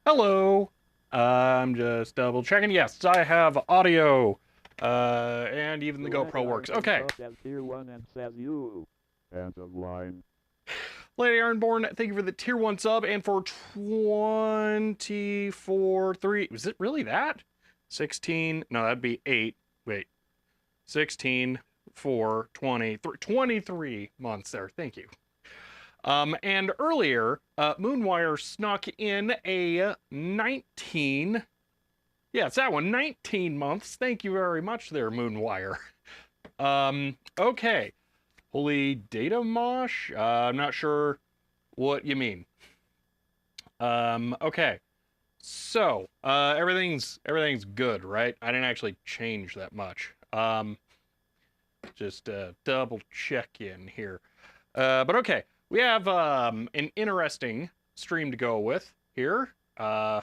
Hello. I'm just double checking. Yes, I have audio. And even the GoPro works. Okay. Tier 1 and says you. End of line. Lady Ironborn, thank you for the tier 1 sub and for 24.3. Was it really that? 16. No, that'd be 8. Wait. 16, 4, 23 months there. Thank you. And earlier, Moonwire snuck in a 19. Yeah, it's that one. 19 months. Thank you very much there, Moonwire. Okay. Holy data mosh? I'm not sure what you mean. Okay. So, everything's good, right? I didn't actually change that much. Just double check in here. But okay. We have an interesting stream to go with here. All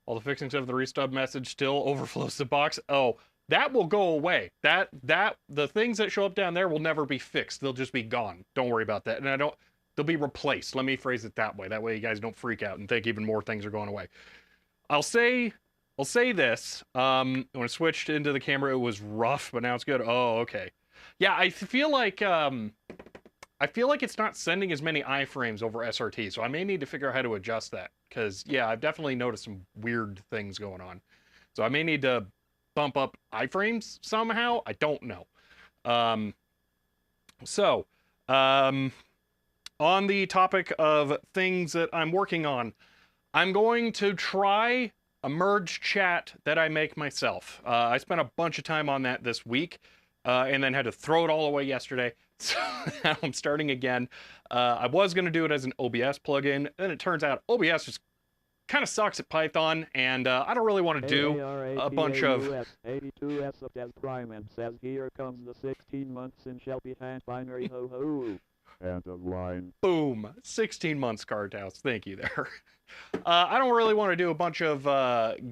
the fixings of the restub message still overflows the box. Oh, that will go away. The things that show up down there will never be fixed. They'll just be gone. Don't worry about that. And they'll be replaced. Let me phrase it that way. That way you guys don't freak out and think even more things are going away. I'll say this. When I switched into the camera, it was rough, but now it's good. Oh, okay. Yeah, I feel like it's not sending as many iframes over SRT, so I may need to figure out how to adjust that. Because, yeah, I've definitely noticed some weird things going on. So I may need to bump up iframes somehow. I don't know. On the topic of things that I'm working on, I'm going to try a merge chat that I make myself. I spent a bunch of time on that this week, and then had to throw it all away yesterday. So now I'm starting again. I was going to do it as an OBS plugin, then it turns out OBS just kind of sucks at Python, and I don't really want to do a bunch of... 82S as Prime and says, here comes the 16 months in Shelby hand binary ho ho. End of line. Boom. 16 months card house. Thank you there. I don't really want to do a bunch of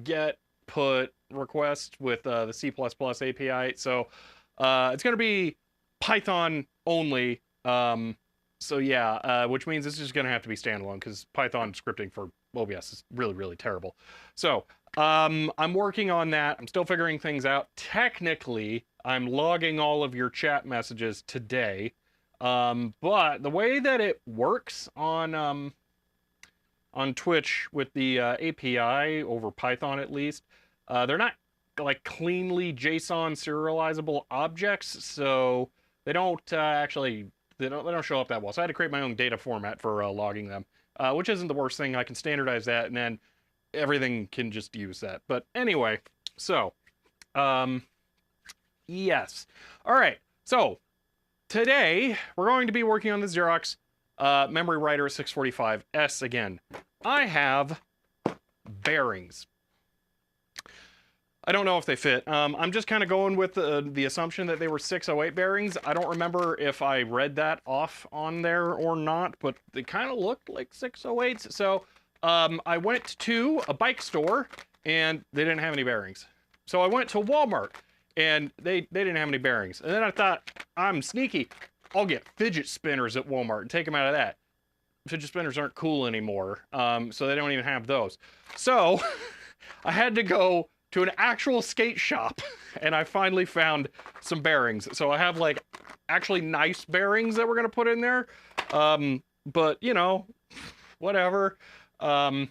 get, put requests with the C++ API, so it's going to be Python only. So yeah, which means this is going to have to be standalone because Python scripting for OBS is really, really terrible. So I'm working on that. I'm still figuring things out. Technically, I'm logging all of your chat messages today. But the way that it works on Twitch with the API over Python at least, they're not like cleanly JSON serializable objects, so they don't they don't show up that well. So I had to create my own data format for logging them, which isn't the worst thing. I can standardize that, and then everything can just use that. But anyway, so yes, all right. So, today, we're going to be working on the Xerox Memorywriter 645S again. I have bearings. I don't know if they fit. I'm just kind of going with the assumption that they were 608 bearings. I don't remember if I read that off on there or not, but they kind of looked like 608s. So I went to a bike store and they didn't have any bearings. So I went to Walmart and they didn't have any bearings. And then I thought, I'm sneaky. I'll get fidget spinners at Walmart and take them out of that. Fidget spinners aren't cool anymore, so they don't even have those. So I had to go to an actual skate shop and I finally found some bearings. So I have like actually nice bearings that we're gonna put in there. But you know, whatever. Rip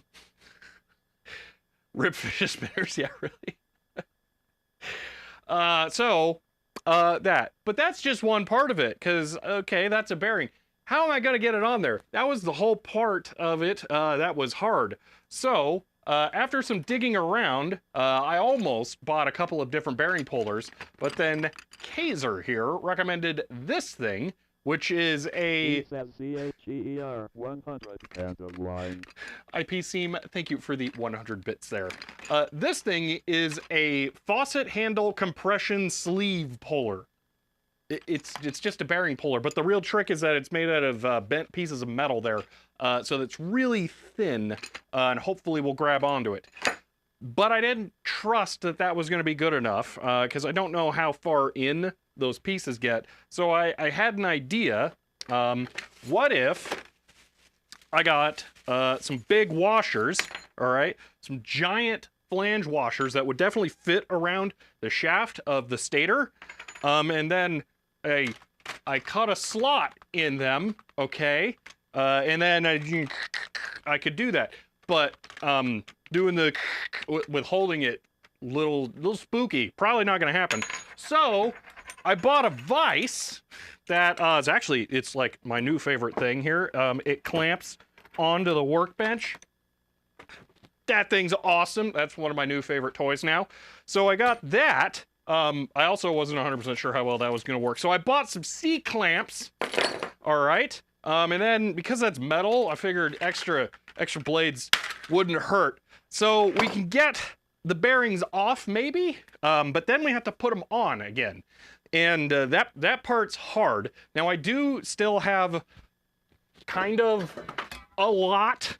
fidget spinners, yeah, really. That. But that's just one part of it, because, okay, that's a bearing. How am I going to get it on there? That was the whole part of it that was hard. So, after some digging around, I almost bought a couple of different bearing pullers, but then Kaiser here recommended this thing, which is a CHER 100 and a line. IP seam, thank you for the 100 bits there. This thing is a faucet handle compression sleeve puller. It's just a bearing puller, but the real trick is that it's made out of bent pieces of metal there, so it's really thin, and hopefully we'll grab onto it. But I didn't trust that that was going to be good enough, because I don't know how far in those pieces get. So I had an idea. What if I got some big washers, all right? Some giant flange washers that would definitely fit around the shaft of the stator. And then I cut a slot in them, okay? And then I could do that. But doing the with holding it, little spooky. Probably not gonna happen. So I bought a vise that is actually, it's like my new favorite thing here. It clamps onto the workbench. That thing's awesome. That's one of my new favorite toys now. So I got that. I also wasn't 100% sure how well that was going to work. So I bought some C-clamps. All right. And then because that's metal, I figured extra blades wouldn't hurt. So we can get the bearings off maybe, but then we have to put them on again. And that part's hard. Now I do still have kind of a lot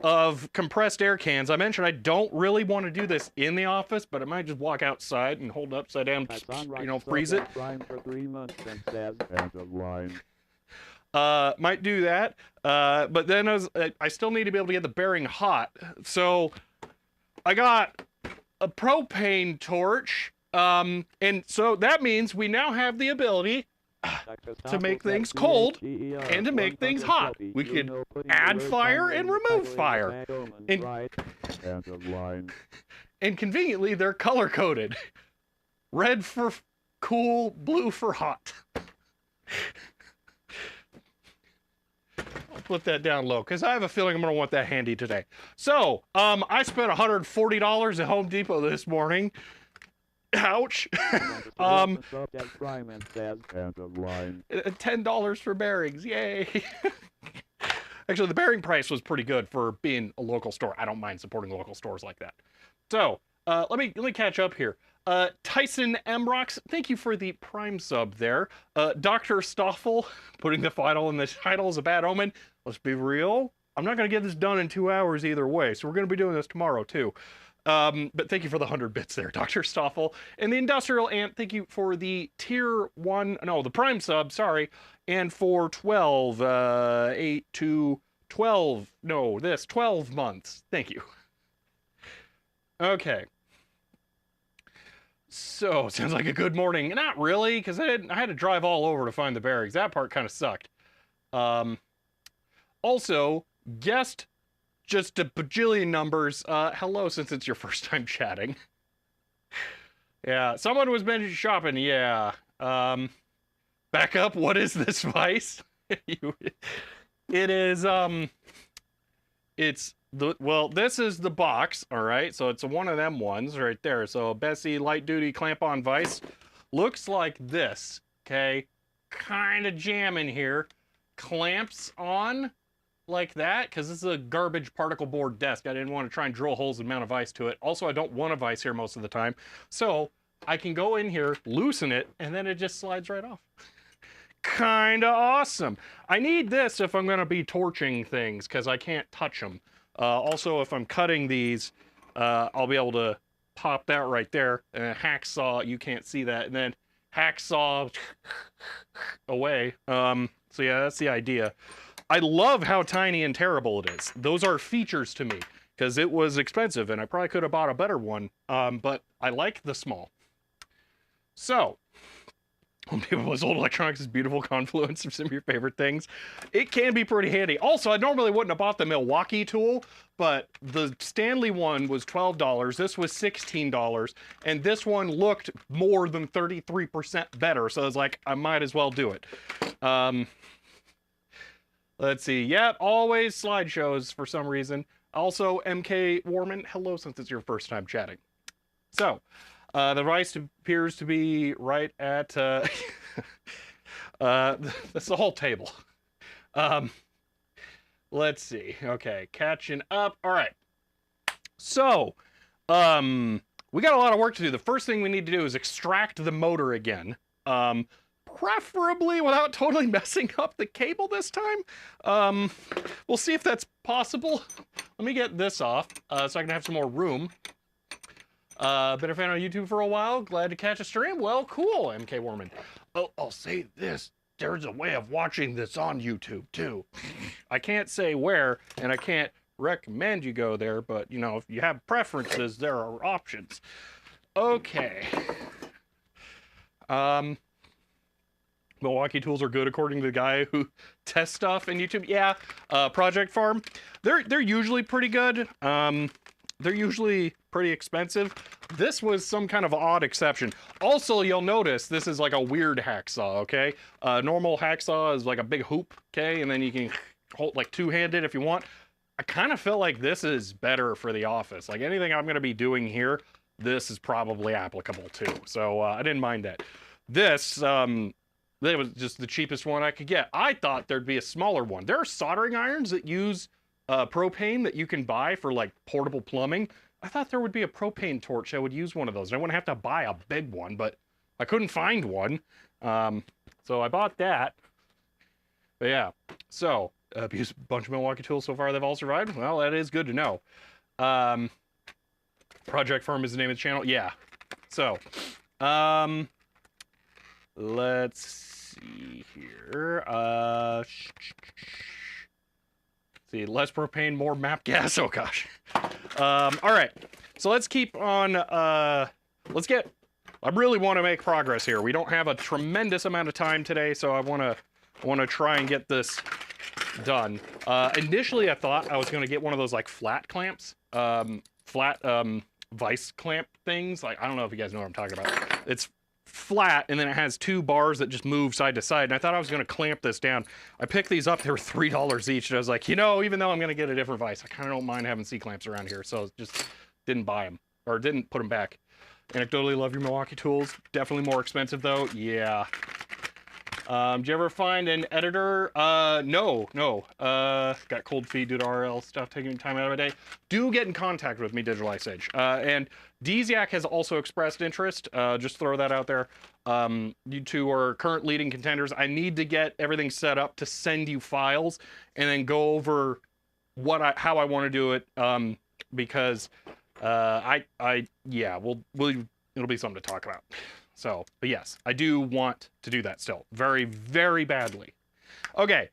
of compressed air cans. I mentioned I don't really want to do this in the office, but I might just walk outside and hold it upside down, you know, freeze it. For 3 months and says, and a line. Might do that, but then I still need to be able to get the bearing hot. So I got a propane torch, and so that means we now have the ability to make things cold and to make things hot. We could add fire and remove fire. And conveniently, they're color-coded. Red for cool, blue for hot. I'll put that down low, because I have a feeling I'm going to want that handy today. So, I spent $140 at Home Depot this morning. Ouch. $10 for bearings, yay. Actually, the bearing price was pretty good for being a local store. I don't mind supporting local stores like that. So, let me catch up here. Tyson Emrox, thank you for the Prime sub there. Dr. Stoffel, putting the final in the title is a bad omen. Let's be real. I'm not going to get this done in 2 hours either way, so we're going to be doing this tomorrow too. But thank you for the 100 bits there, Dr. Stoffel. And the Industrial Ant, thank you for the tier 1, no, the Prime sub, sorry. And for 12, 8 to 12, no, 12 months. Thank you. Okay. So, sounds like a good morning. Not really, because I had to drive all over to find the bearings. That part kind of sucked. Also, guessed just a bajillion numbers. Hello, since it's your first time chatting. Yeah, someone was mentioning shopping. Yeah. Back up. What is this vice? It is, it's well, this is the box, all right? So it's one of them ones right there. So Bessie light duty clamp on vise. looks like this, okay? Kind of jamming here. Clamps on like that, because this is a garbage particle board desk. I didn't want to try and drill holes and mount a vise to it. Also, I don't want a vise here most of the time. So I can go in here, loosen it, and then it just slides right off. Kinda awesome. I need this if I'm gonna be torching things, because I can't touch them. Also, if I'm cutting these, I'll be able to pop that right there, and then hacksaw, you can't see that, and then hacksaw away. So yeah, that's the idea. I love how tiny and terrible it is. Those are features to me, because it was expensive, and I probably could have bought a better one, but I like the small. So, Home Depot was old electronics' beautiful confluence of some of your favorite things. It can be pretty handy. Also, I normally wouldn't have bought the Milwaukee tool, but the Stanley one was $12. This was $16, and this one looked more than 33% better. So I was like, I might as well do it. Let's see. Yep, always slideshows for some reason. Also, MK Warman, hello, since it's your first time chatting. So, the device appears to be right at, that's the whole table. Let's see. Okay, catching up. All right. So, we got a lot of work to do. The first thing we need to do is extract the motor again. Preferably without totally messing up the cable this time. We'll see if that's possible. Let me get this off, so I can have some more room. Been a fan on YouTube for a while. Glad to catch a stream. Well, cool, MK Warman. Oh, I'll say this. There's a way of watching this on YouTube, too. I can't say where, and I can't recommend you go there, but, you know, if you have preferences, there are options. Okay. Milwaukee tools are good according to the guy who tests stuff in YouTube. Yeah, Project Farm. They're usually pretty good. They're usually pretty expensive. This was some kind of odd exception. Also, you'll notice this is like a weird hacksaw, okay? Normal hacksaw is like a big hoop, okay? And then you can hold like two-handed if you want. I kind of feel like this is better for the office. Like anything I'm gonna be doing here, this is probably applicable too. So I didn't mind that. This, that was just the cheapest one I could get. I thought there'd be a smaller one. There are soldering irons that use propane that you can buy for like portable plumbing. I thought there would be a propane torch that would use one of those. I wouldn't have to buy a big one, but I couldn't find one. So I bought that. But yeah, so I've used a bunch of Milwaukee tools so far. They've all survived. Well, that is good to know. Project Farm is the name of the channel. Yeah. So, let's see here. See, less propane, more map gas. Oh gosh. All right. So let's keep on. I really want to make progress here. We don't have a tremendous amount of time today, so I want to try and get this done. Initially, I thought I was going to get one of those like flat clamps, vice clamp things. Like I don't know if you guys know what I'm talking about. It's flat, and then it has two bars that just move side to side, and I thought I was going to clamp this down. I picked these up. They were $3 each, and I was like, you know, even though I'm going to get a different vise, I kind of don't mind having C-clamps around here, so just didn't buy them, or didn't put them back. Anecdotally, love your Milwaukee tools. Definitely more expensive, though. Yeah. Did you ever find an editor? No. Got cold feet due to RL stuff, taking time out of my day. Do get in contact with me, Digital Ice Age. And Dziak has also expressed interest. Just throw that out there. You two are current leading contenders. I need to get everything set up to send you files and then go over how I want to do it. Because yeah, it'll be something to talk about. So, but yes, I do want to do that still. Very, very badly. Okay,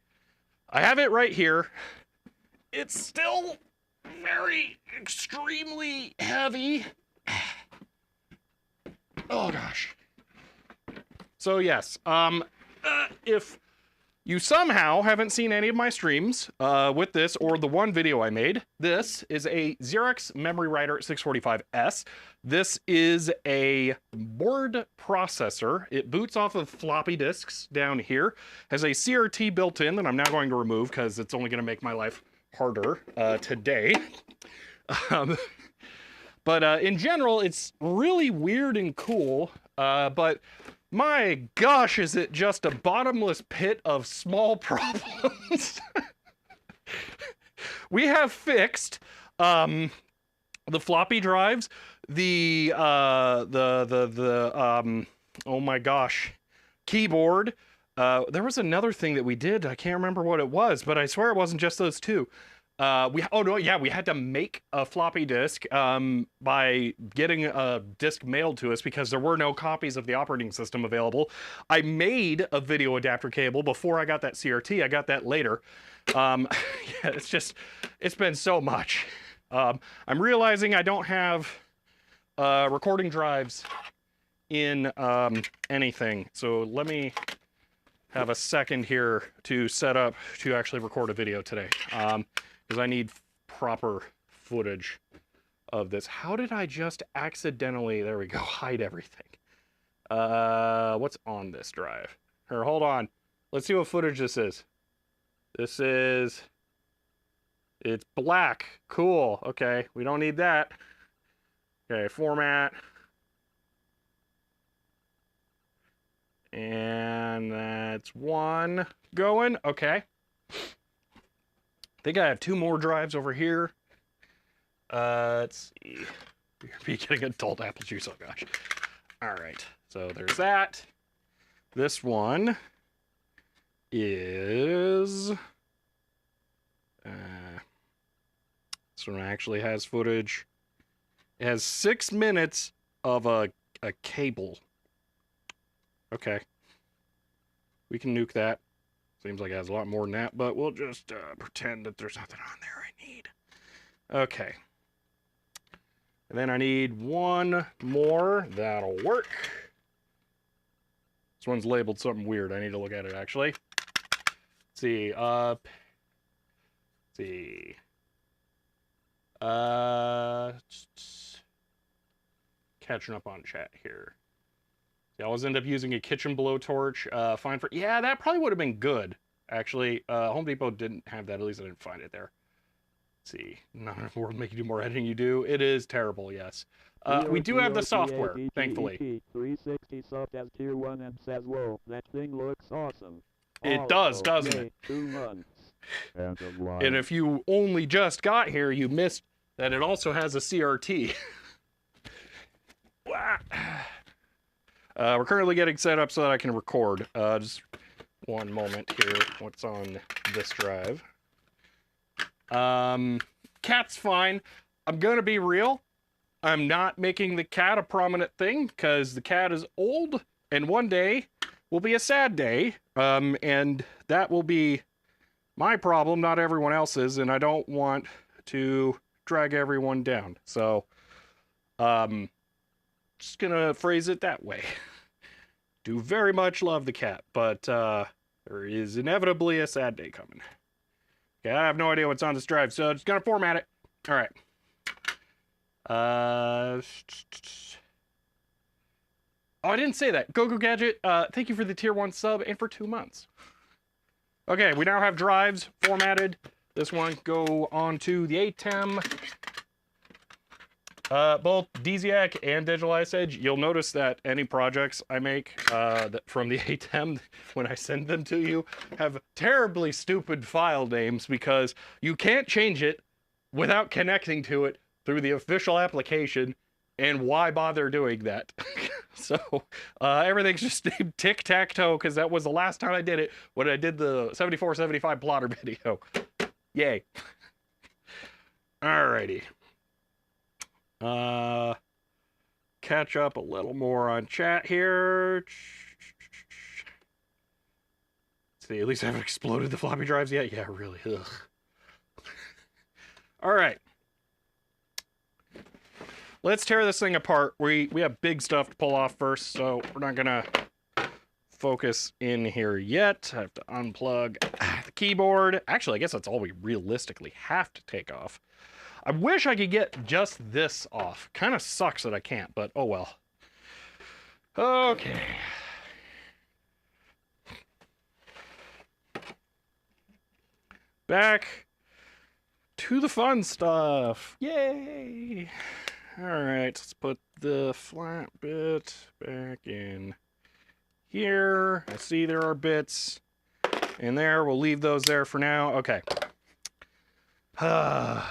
I have it right here. It's still very, extremely heavy. Oh gosh. So yes, if you somehow haven't seen any of my streams with this or the one video I made, this is a Xerox Memorywriter 645S. This is a word processor. It boots off of floppy disks down here, has a CRT built in that I'm now going to remove because it's only going to make my life harder today. But in general, it's really weird and cool. But my gosh, is it just a bottomless pit of small problems? We have fixed the floppy drives, oh my gosh, keyboard. There was another thing that we did. I can't remember what it was, but I swear it wasn't just those two. We had to make a floppy disk by getting a disk mailed to us because there were no copies of the operating system available. I made a video adapter cable before I got that CRT. I got that later. Yeah, it's been so much. I'm realizing I don't have recording drives in anything. So let me have a second here to set up to actually record a video today. Because I need proper footage of this. How did I just accidentally, there we go, hide everything? What's on this drive? Here, hold on. Let's see what footage this is. It's black. Cool. Okay, we don't need that. Okay, format. And that's one going. Okay. I think I have two more drives over here. Let's see. We're getting adult apple juice. Oh gosh. All right. So there's that. This one is. This one actually has footage. It has 6 minutes of a cable. Okay. We can nuke that. Seems like it has a lot more than that, but we'll just pretend that there's nothing on there I need. Okay. And then I need one more. That'll work. This one's labeled something weird. I need to look at it, actually. Let's see. Catching up on chat here. I always end up using a kitchen blowtorch. Fine for... Yeah, that probably would have been good, actually. Home Depot didn't have that. At least I didn't find it there. Let's see. Not enough world make you do more editing you do. It is terrible, yes. We do have the software, thankfully. 360 soft as tier 1 and says, whoa, that thing looks awesome. It does, doesn't it? 2 months. And if you only just got here, you missed that it also has a CRT. We're currently getting set up so that I can record. Just one moment here. What's on this drive? Cat's fine. I'm gonna be real. I'm not making the cat a prominent thing because the cat is old and one day will be a sad day. And that will be my problem, not everyone else's, and I don't want to drag everyone down. So, just gonna phrase it that way. Do very much love the cat, but there is inevitably a sad day coming. Okay, I have no idea what's on this drive, so just gonna format it. All right. Oh, I didn't say that. Go Gadget, thank you for the tier 1 sub and for 2 months. Okay, we now have drives formatted. This one go on to the ATEM. Both DZAC and Digital Ice Edge, you'll notice that any projects I make from the ATEM, when I send them to you, have terribly stupid file names because you can't change it without connecting to it through the official application, and why bother doing that? So, everything's just named Tic-Tac-Toe because that was the last time I did it when I did the 74-75 plotter video. Yay. Alrighty. Catch up a little more on chat here. Let's see, at least I haven't exploded the floppy drives yet. Yeah, really. Ugh. All right. Let's tear this thing apart. We have big stuff to pull off first, so we're not gonna focus in here yet. I have to unplug the keyboard. Actually, I guess that's all we realistically have to take off. I wish I could get just this off. Kind of sucks that I can't, but oh well. Okay. Back to the fun stuff. Yay! Alright, let's put the flat bit back in here. I see there are bits in there. We'll leave those there for now. Okay. Let's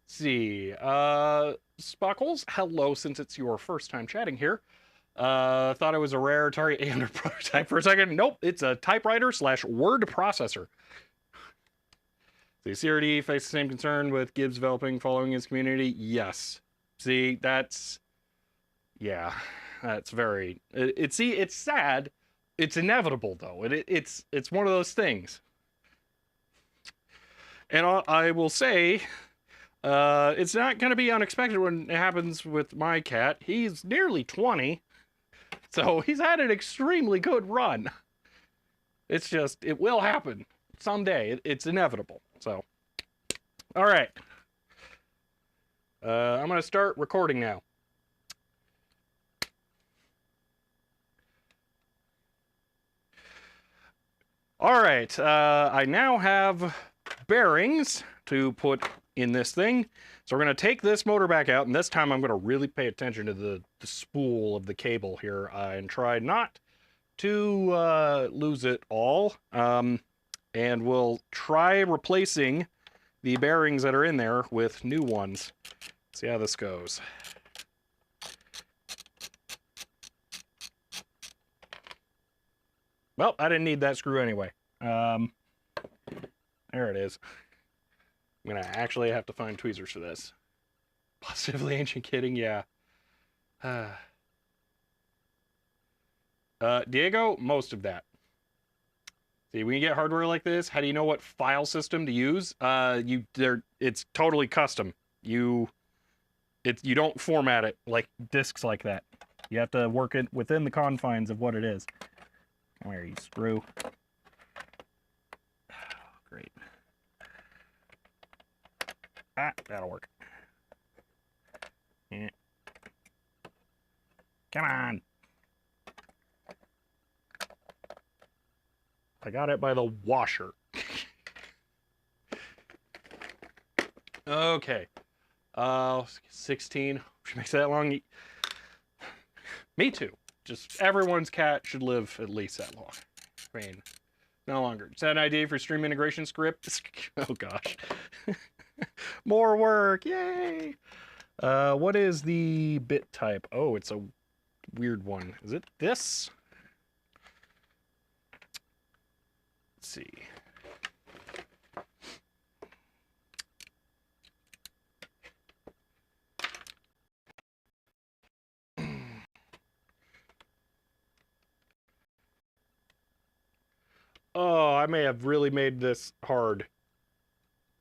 see. Spuckles, hello, since it's your first time chatting here. Thought it was a rare target 800 prototype for a second. Nope, it's a typewriter / word processor. The CRD faced the same concern with Gibbs developing following his community. Yes. See, that's... Yeah, that's very... It's sad. It's inevitable, though. It's one of those things. And I will say, it's not going to be unexpected when it happens with my cat. He's nearly 20, so he's had an extremely good run. It's just, it will happen someday. It's inevitable. So, all right. I'm going to start recording now. All right. I now have bearings to put in this thing. So we're going to take this motor back out, and this time I'm going to really pay attention to the spool of the cable here and try not to lose it all. And we'll try replacing the bearings that are in there with new ones. See how this goes. Well, I didn't need that screw anyway. There it is. I'm gonna actually have to find tweezers for this. Positively ancient kidding, yeah. Diego, most of that. See, when you get hardware like this, how do you know what file system to use? It's totally custom. You don't format it like discs like that. You have to work it within the confines of what it is. Come here, you screw. Great. Ah, that'll work. Yeah. Come on. I got it by the washer. Okay. 16. Which makes that long. Me too. Just everyone's cat should live at least that long. I mean, no longer. Is that an idea for stream integration script? Oh gosh. More work, yay! What is the bit type? Oh, it's a weird one. Is it this? Let's see. Oh, I may have really made this hard.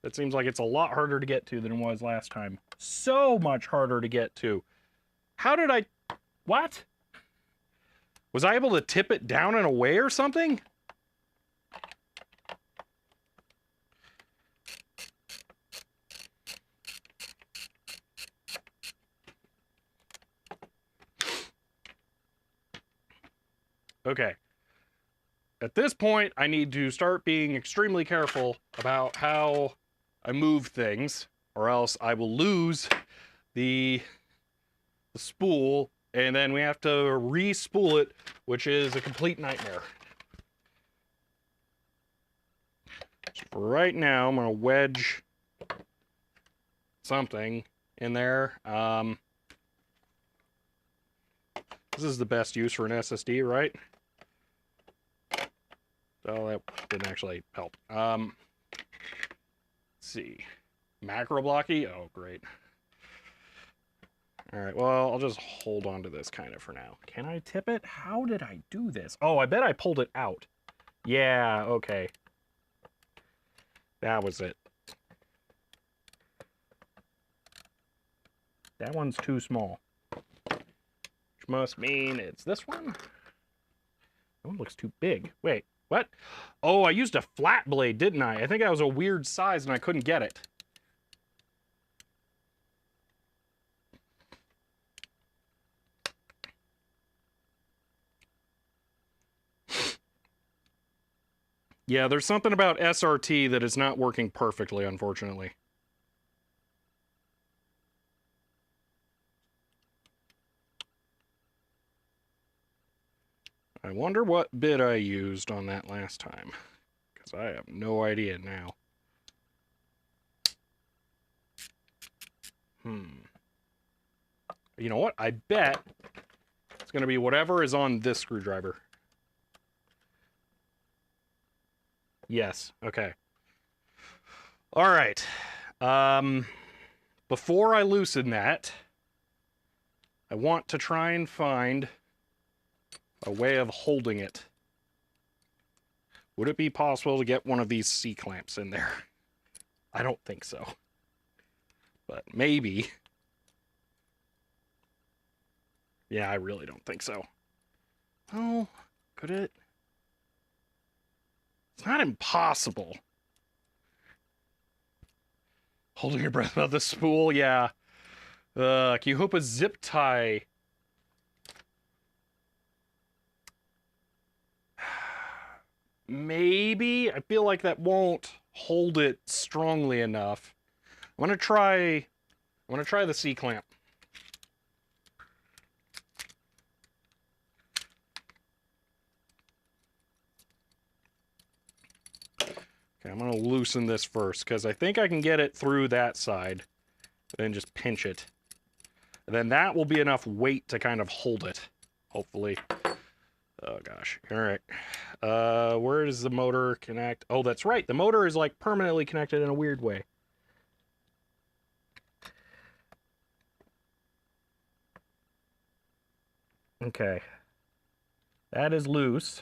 It seems like it's a lot harder to get to than it was last time. So much harder to get to. How did I... What? Was I able to tip it down and away or something? Okay. At this point, I need to start being extremely careful about how I move things, or else I will lose the spool, and then we have to re-spool it, which is a complete nightmare. So for right now, I'm going to wedge something in there. This is the best use for an SSD, right? Oh, that didn't actually help. Let's see. Macro blocky? Oh, great. All right, well, I'll just hold on to this kind of for now. Can I tip it? How did I do this? Oh, I bet I pulled it out. Yeah, okay. That was it. That one's too small. Which must mean it's this one. That one looks too big. Wait. What? Oh, I used a flat blade, didn't I? I think that was a weird size and I couldn't get it. Yeah, there's something about SRT that is not working perfectly, unfortunately. I wonder what bit I used on that last time, because I have no idea now. You know what? I bet it's going to be whatever is on this screwdriver. Yes. Okay. All right. Before I loosen that, I want to try and find a way of holding it. Would it be possible to get one of these C-clamps in there? I don't think so. But maybe. Yeah, I really don't think so. Oh, could it? It's not impossible. Holding your breath about the spool, yeah. Can you hope a zip tie? Maybe. I feel like that won't hold it strongly enough. I'm gonna try the C-clamp. Okay, I'm gonna loosen this first, because I think I can get it through that side. Then just pinch it. And then that will be enough weight to kind of hold it, hopefully. Oh gosh. Alright. Where does the motor connect? Oh, that's right. The motor is like permanently connected in a weird way. Okay. That is loose.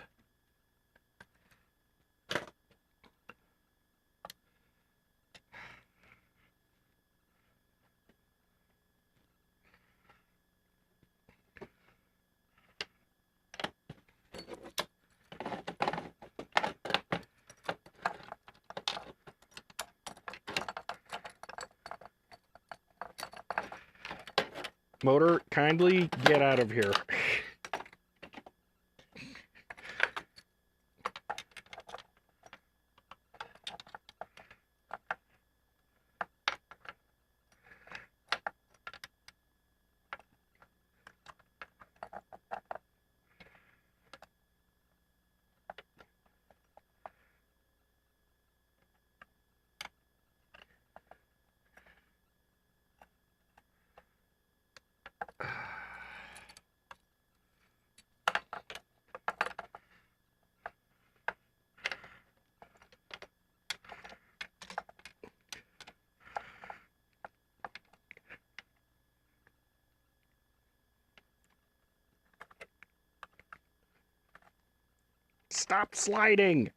Motor, kindly get out of here. Stop sliding!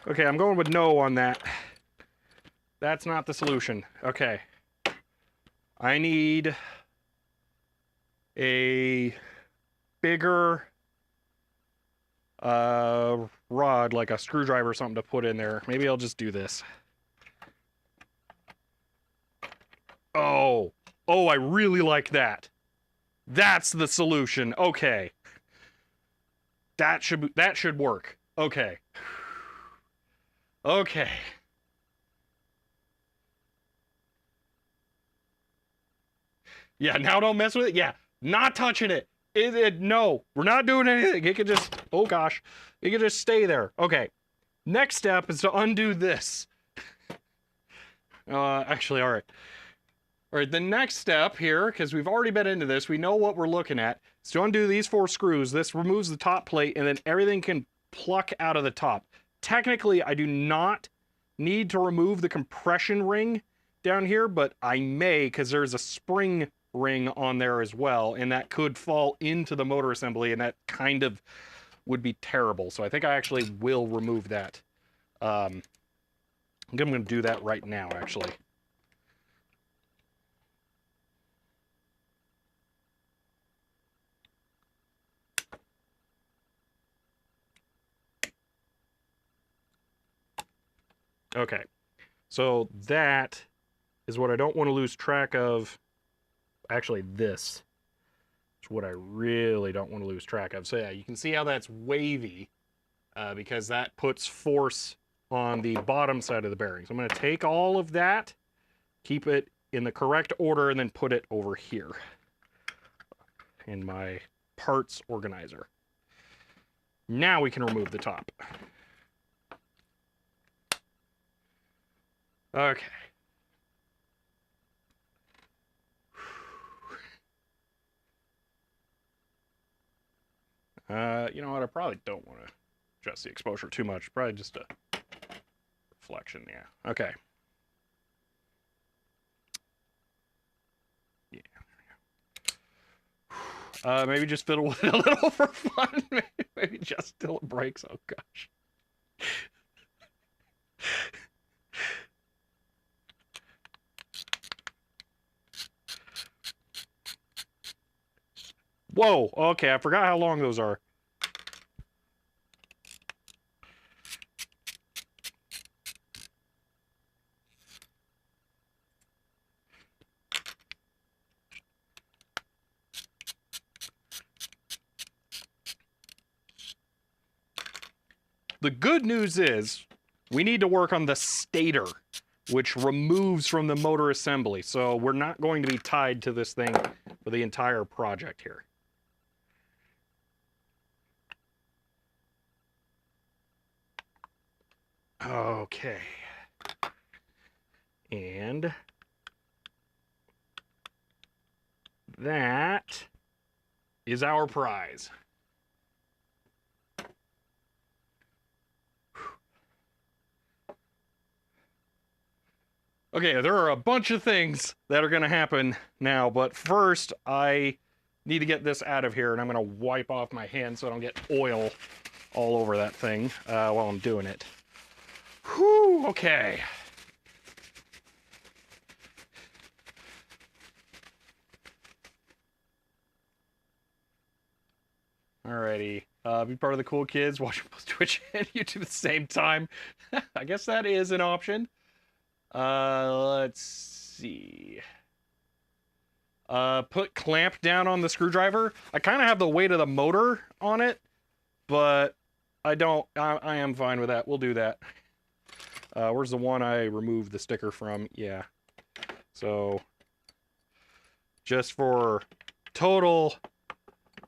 Okay, I'm going with no on that. That's not the solution. Okay. I need a bigger rod, like a screwdriver or something to put in there. Maybe I'll just do this. Oh. Oh, I really like that. That's the solution. Okay. That should work. Okay. Okay. Yeah, now don't mess with it. Yeah, not touching it. No, we're not doing anything. It could just, oh gosh, it could just stay there. Okay. Next step is to undo this. Actually, all right. All right, the next step here, because we've already been into this, we know what we're looking at, is to undo these 4 screws. This removes the top plate, and then everything can pluck out of the top. Technically, I do not need to remove the compression ring down here, but I may, because there's a spring ring on there as well, and that could fall into the motor assembly, and that kind of would be terrible. So I think I actually will remove that. I'm going to do that right now, actually. Okay, so that is what I don't want to lose track of. Actually, this is what I really don't want to lose track of. So yeah, you can see how that's wavy because that puts force on the bottom side of the bearings. I'm going to take all of that, keep it in the correct order, and then put it over here in my parts organizer. Now we can remove the top. Okay. You know what? I probably don't want to adjust the exposure too much. Probably just a reflection, yeah. Okay. Yeah. Maybe just fiddle with it a little for fun. Maybe just till it breaks. Oh, gosh. Whoa, okay, I forgot how long those are. The good news is we need to work on the stator, which removes from the motor assembly. So we're not going to be tied to this thing for the entire project here. Okay. And that is our prize. Okay, there are a bunch of things that are going to happen now, but first I need to get this out of here, and I'm going to wipe off my hands so I don't get oil all over that thing while I'm doing it. Whew, okay. Alrighty. Be part of the cool kids, watch both Twitch and YouTube at the same time. I guess that is an option. Let's see. Put clamp down on the screwdriver. I kind of have the weight of the motor on it, but I am fine with that. We'll do that. Where's the one I removed the sticker from? Yeah. So, just for total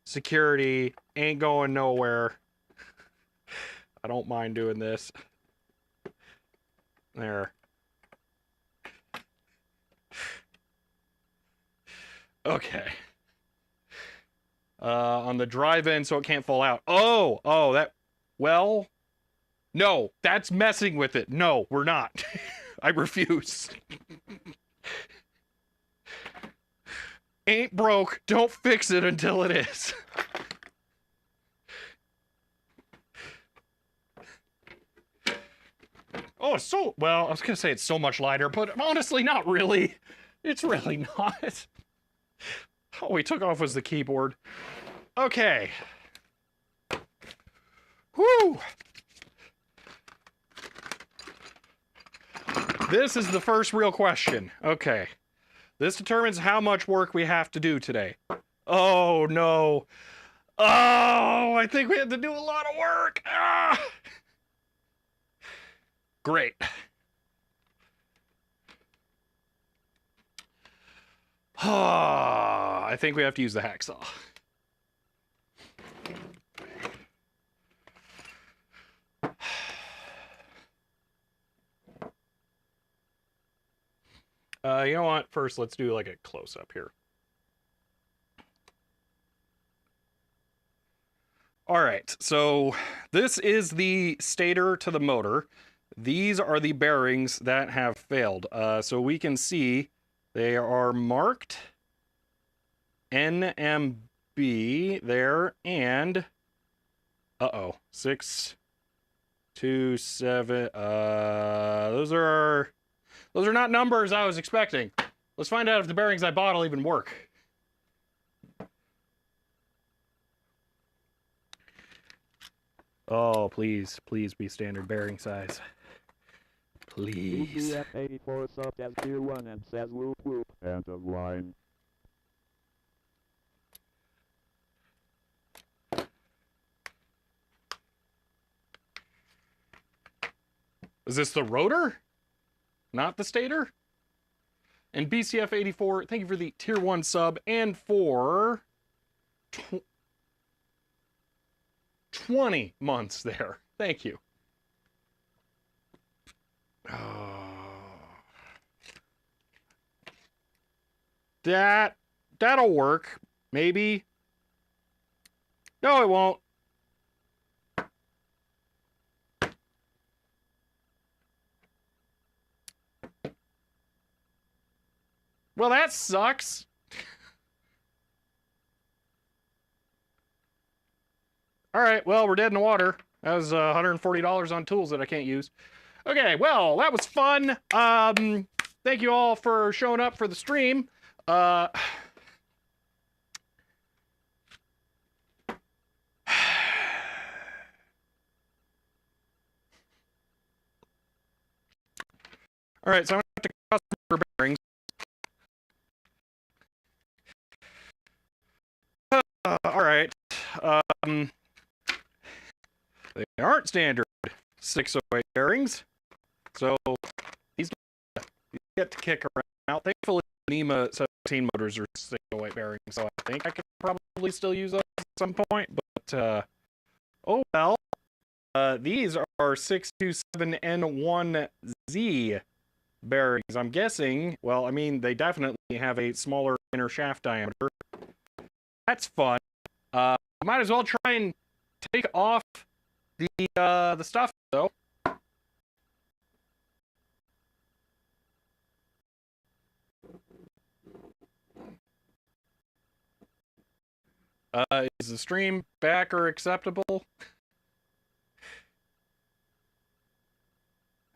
security, ain't going nowhere. I don't mind doing this. There. Okay. On the drive-in so it can't fall out. Oh, that, well, no, that's messing with it. No, we're not. I refuse. Ain't broke, don't fix it until it is. Oh, so, well, I was gonna say it's so much lighter, but honestly, not really. It's really not. All we took off was the keyboard. Okay. Whew. This is the first real question. Okay. This determines how much work we have to do today. Oh, no. Oh, I think we have to do a lot of work. Ah. Great. I think we have to use the hacksaw. You know what? First, let's do like a close-up here. All right, so this is the stator to the motor. These are the bearings that have failed. So we can see they are marked NMB there, and 627. Those are not numbers I was expecting. Let's find out if the bearings I bought will even work. Oh, please be standard bearing size. Please. UBF84 subbed as tier 1 and says whoop whoop. End of line. Is this the rotor? Not the stator? And BCF84, thank you for the tier 1 sub and for 20 months there. Thank you. That'll work. Maybe. No, it won't. Well, that sucks. All right, well, we're dead in the water. That was $140 on tools that I can't use. Okay, well, that was fun. Thank you all for showing up for the stream. All right, so I'm gonna have to custom bearings. All right. They aren't standard 608 bearings, so these get to kick around. Thankfully, NEMA 17 motors are 608 bearings, so I think I could probably still use those at some point. But oh well. These are 627N1Z bearings. I'm guessing. Well, I mean, they definitely have a smaller inner shaft diameter. That's fun. Might as well try and take off the stuff though. Is the stream back or acceptable?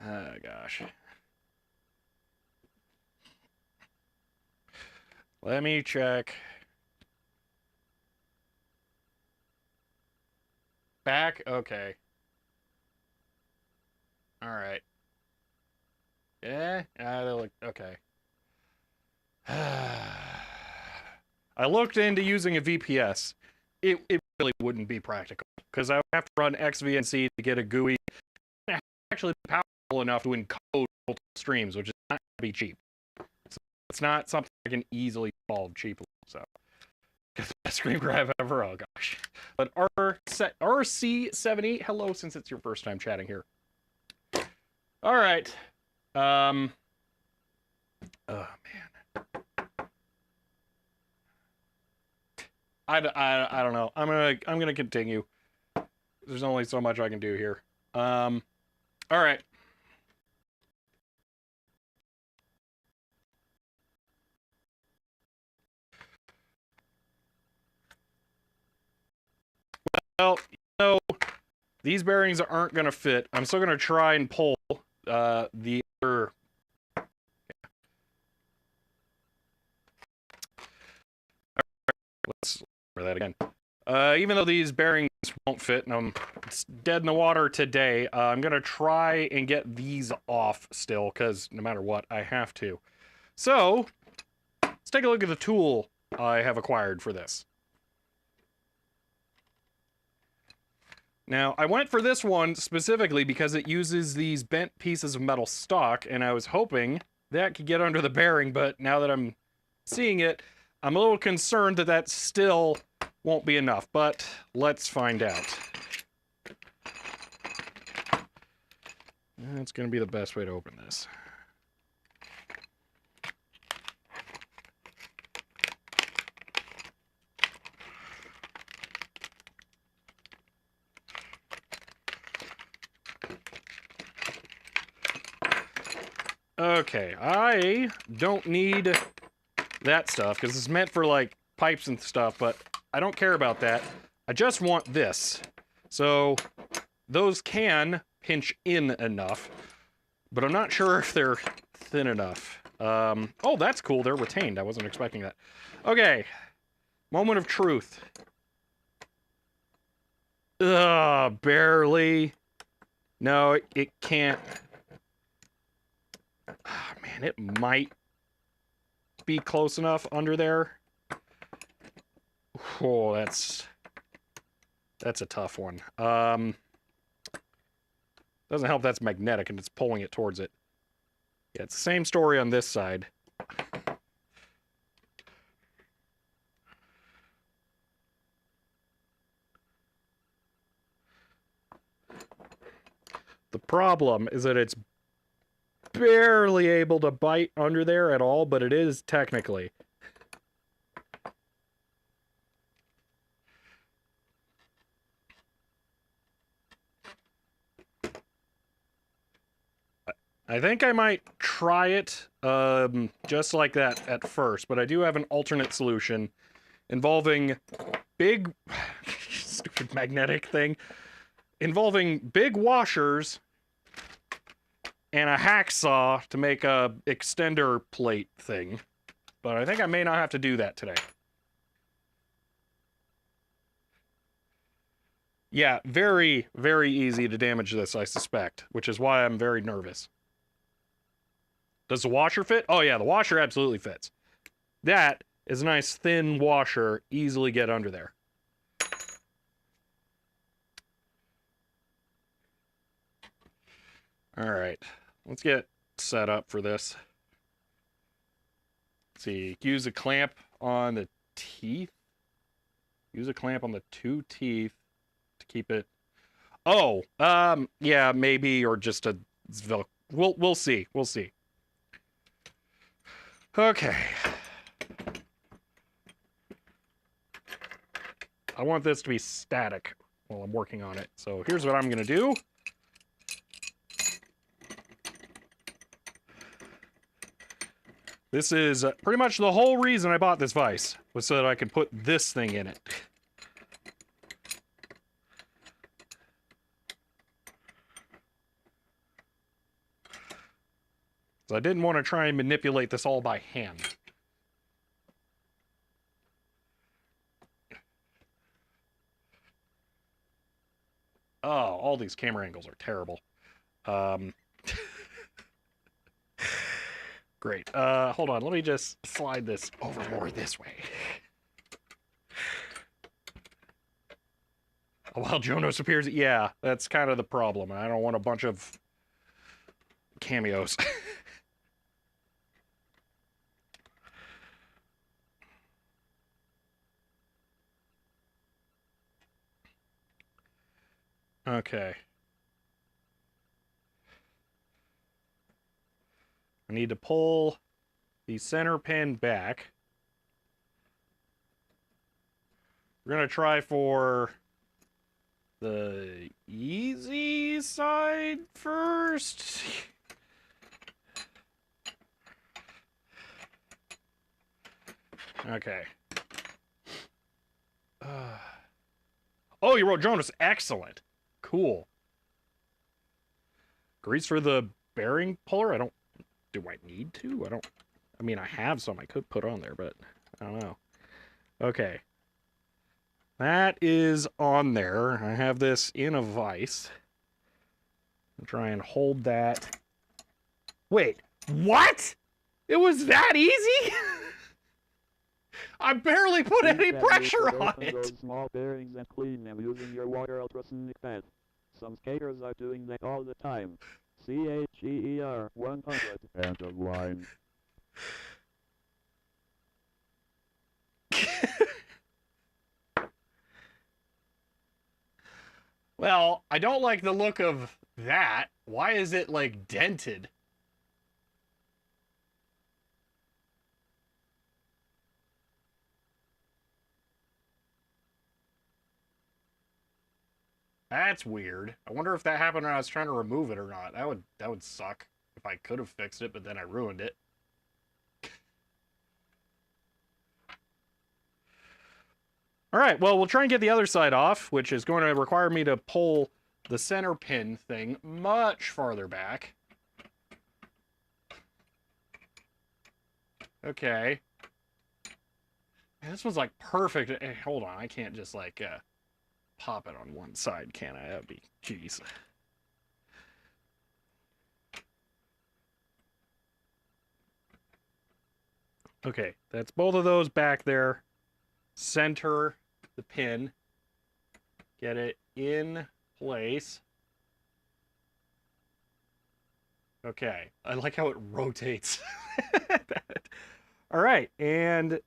Oh gosh. Let me check. Back? Okay. Alright. Yeah? They look okay. I looked into using a VPS. It really wouldn't be practical, because I would have to run XVNC to get a GUI. Actually powerful enough to encode multiple streams, which is not going to be cheap. So it's not something I can easily solve cheaply. So, screen grab ever. Oh gosh. But RC78, hello, since it's your first time chatting here. All right. Oh man. I don't know. I'm gonna continue. There's only so much I can do here. All right. Well, these bearings aren't gonna fit. I'm still gonna try and pull the other. Let's for that again. Even though these bearings won't fit, and it's dead in the water today, I'm gonna try and get these off still, because no matter what, I have to. So, let's take a look at the tool I have acquired for this. Now, I went for this one specifically because it uses these bent pieces of metal stock, and I was hoping that could get under the bearing, but now that I'm seeing it, I'm a little concerned that that still won't be enough, but let's find out. That's going to be the best way to open this. Okay, I don't need that stuff, because it's meant for, like, pipes and stuff, but I don't care about that. I just want this. So, those can pinch in enough, but I'm not sure if they're thin enough. Oh, that's cool, they're retained. I wasn't expecting that. Okay, moment of truth. Ugh, barely. No, it can't. Oh, man, it might be close enough under there. Oh, that's a tough one. The Doesn't help that's magnetic and it's pulling it towards it. Yeah, it's the same story on this side. The problem is that it's barely able to bite under there at all, but it is technically. I think I might try it just like that at first, but I do have an alternate solution involving big, stupid magnetic thing, involving big washers and a hacksaw to make a extender plate thing. But I think I may not have to do that today. Yeah, very, very easy to damage this, I suspect, which is why I'm very nervous. Does the washer fit? Oh yeah, the washer absolutely fits. That is a nice thin washer, easily get under there. All right, let's get set up for this. Let's see, use a clamp on the teeth. Use a clamp on the 2 teeth to keep it. Oh, yeah, maybe, or just a. We'll see. We'll see. Okay. I want this to be static while I'm working on it. So here's what I'm gonna do. This is pretty much the whole reason I bought this vise, was so that I could put this thing in it. So I didn't want to try and manipulate this all by hand. Oh, all these camera angles are terrible. Great. Hold on, let me just slide this over more this way. While Jonas appears, yeah, that's kind of the problem. I don't want a bunch of cameos. Okay. I need to pull the center pin back. We're gonna try for the easy side first. Okay. Oh, you wrote Jonas. Excellent. Cool. Grease for the bearing puller? Do I need to? I mean, I have some I could put on there, but I don't know. Okay. That is on there. I have this in a vise. I'll try and hold that. Wait, what? It was that easy? I barely put any pressure on it. Those small bearings and clean them using your water ultrasonic pad. Some skaters are doing that all the time. CHEER 100 and a line. Well, I don't like the look of that. Why is it, like, dented? That's weird. I wonder if that happened when I was trying to remove it or not. That would suck if I could have fixed it, but then I ruined it. All right, well, we'll try and get the other side off, which is going to require me to pull the center pin thing much farther back. Okay. Man, this one's like perfect. Hey, hold on, I can't just like pop it on one side, can I? That'd be, jeez. Okay, that's both of those back there. Center the pin. Get it in place. Okay. I like how it rotates. All right, and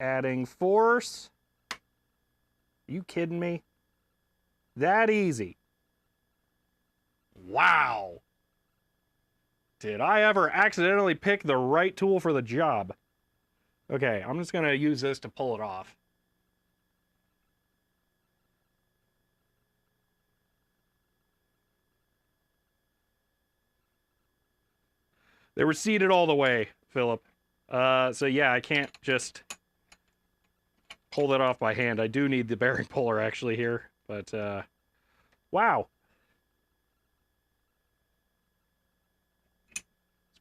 adding force. Are you kidding me? That easy. Wow. Did I ever accidentally pick the right tool for the job? Okay, I'm just going to use this to pull it off. They were seated all the way, Philip. So yeah, I can't just pull that off by hand. I do need the bearing puller actually here, but wow. It's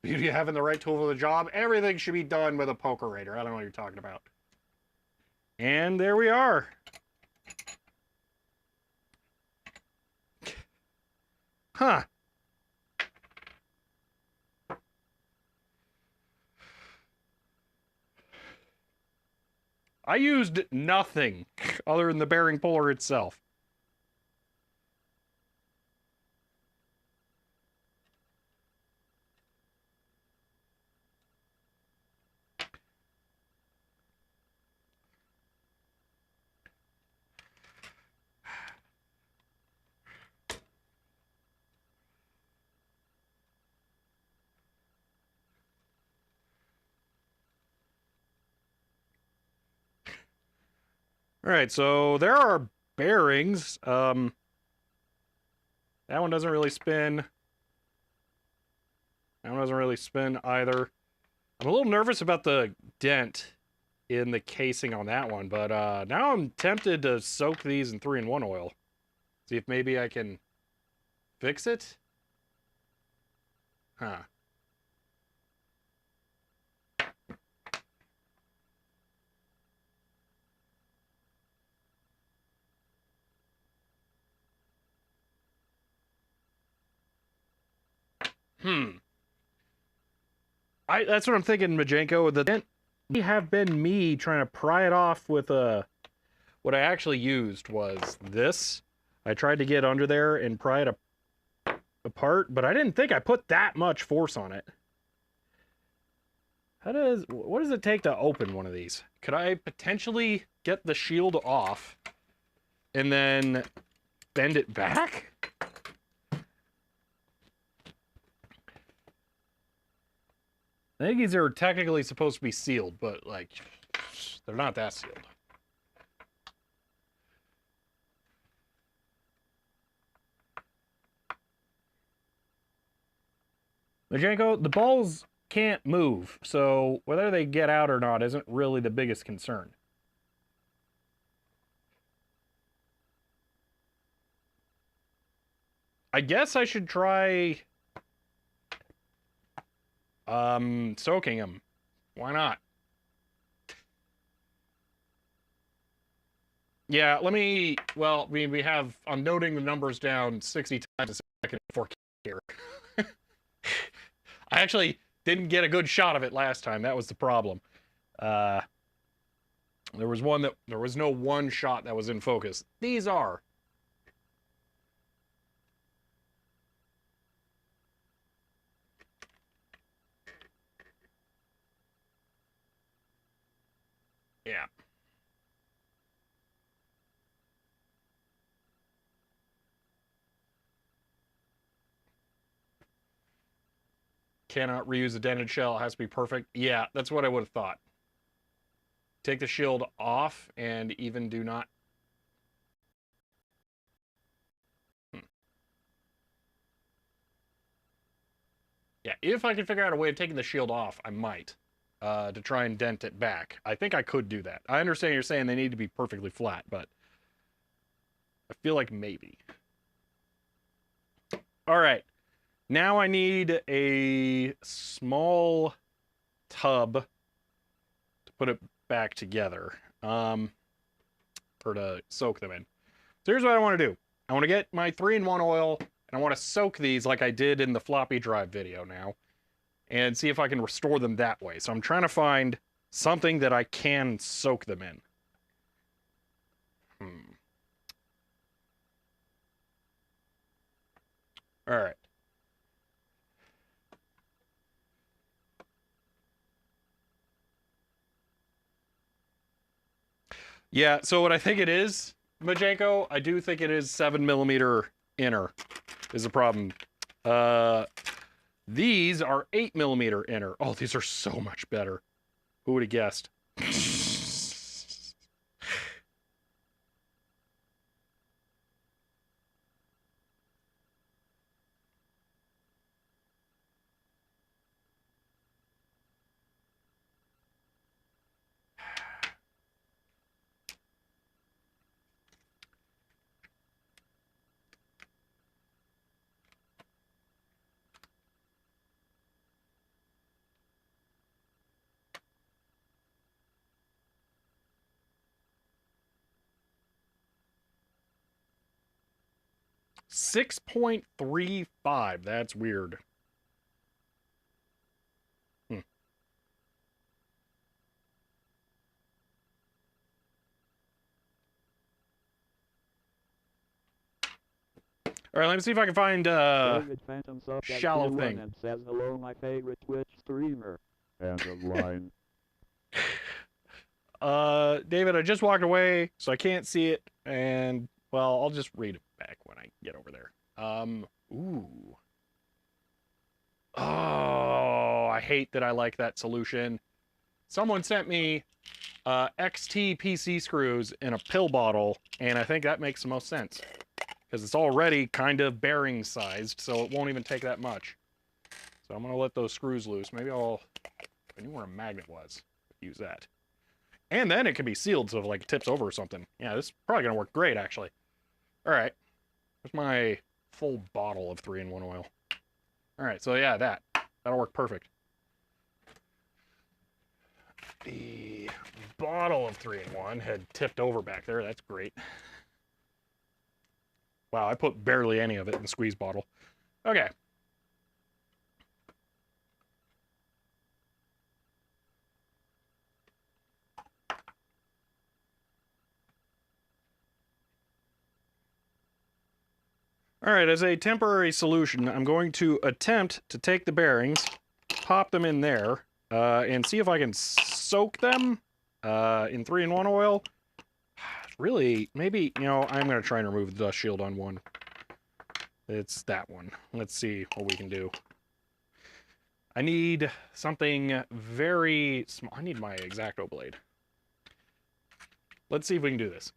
the beauty of having the right tool for the job. Everything should be done with a pokerator. I don't know what you're talking about. And there we are. Huh. I used nothing other than the bearing puller itself. All right, so there are bearings. That one doesn't really spin. That one doesn't really spin either. I'm a little nervous about the dent in the casing on that one, but now I'm tempted to soak these in 3-in-1 oil. See if maybe I can fix it? Huh. That's what I'm thinking, Majenko. The dent may have been me trying to pry it off with a... What I actually used was this. I tried to get under there and pry it apart, but I didn't think I put that much force on it. What does it take to open one of these? Could I potentially get the shield off and then bend it back? I think these are technically supposed to be sealed, but like, they're not that sealed. Majenko, the balls can't move, so whether they get out or not isn't really the biggest concern. I guess I should try soaking them. Why not? Yeah, well, we have, I'm noting the numbers down 60 times a second for here. I actually didn't get a good shot of it last time. That was the problem. There was no one shot that was in focus. These are. Yeah. Cannot reuse a dented shell. It has to be perfect. Yeah, that's what I would have thought. Take the shield off and even do not... Yeah, if I can figure out a way of taking the shield off, I might. To try and dent it back. I think I could do that. I understand you're saying they need to be perfectly flat, but I feel like maybe. All right. Now I need a small tub to put it back together. Or to soak them in. So here's what I want to do. I want to get my 3-in-1 oil, and I want to soak these like I did in the floppy drive video now, and see if I can restore them that way. So I'm trying to find something that I can soak them in. All right. Yeah, so what I think it is, Majenko, I do think it is 7mm inner is the problem. These are 8mm inner. Oh, these are so much better. Who would have guessed? 6.35. That's weird. Hmm. All right, let me see if I can find David Phantom Soft shallow thing. and says hello, my favorite Twitch streamer. End of line. David, I just walked away, so I can't see it, and well, I'll just read it back when I get over there. Ooh. Oh, I hate that I like that solution. Someone sent me XT PC screws in a pill bottle, and I think that makes the most sense. Because it's already kind of bearing sized, so it won't even take that much. So I'm going to let those screws loose. Maybe I'll, I knew where a magnet was, use that. And then it can be sealed, so if like it tips over or something. Yeah, this is probably going to work great, actually. All right. There's my full bottle of 3-in-1 oil. All right, so yeah, that'll work perfect. The bottle of 3-in-1 had tipped over back there. That's great. Wow, I put barely any of it in the squeeze bottle. Okay. All right, as a temporary solution, I'm going to attempt to take the bearings, pop them in there, and see if I can soak them in 3-in-1 oil. Really, maybe, you know, I'm going to try and remove the dust shield on one. It's that one. Let's see what we can do. I need something very small. I need my X-Acto blade. Let's see if we can do this.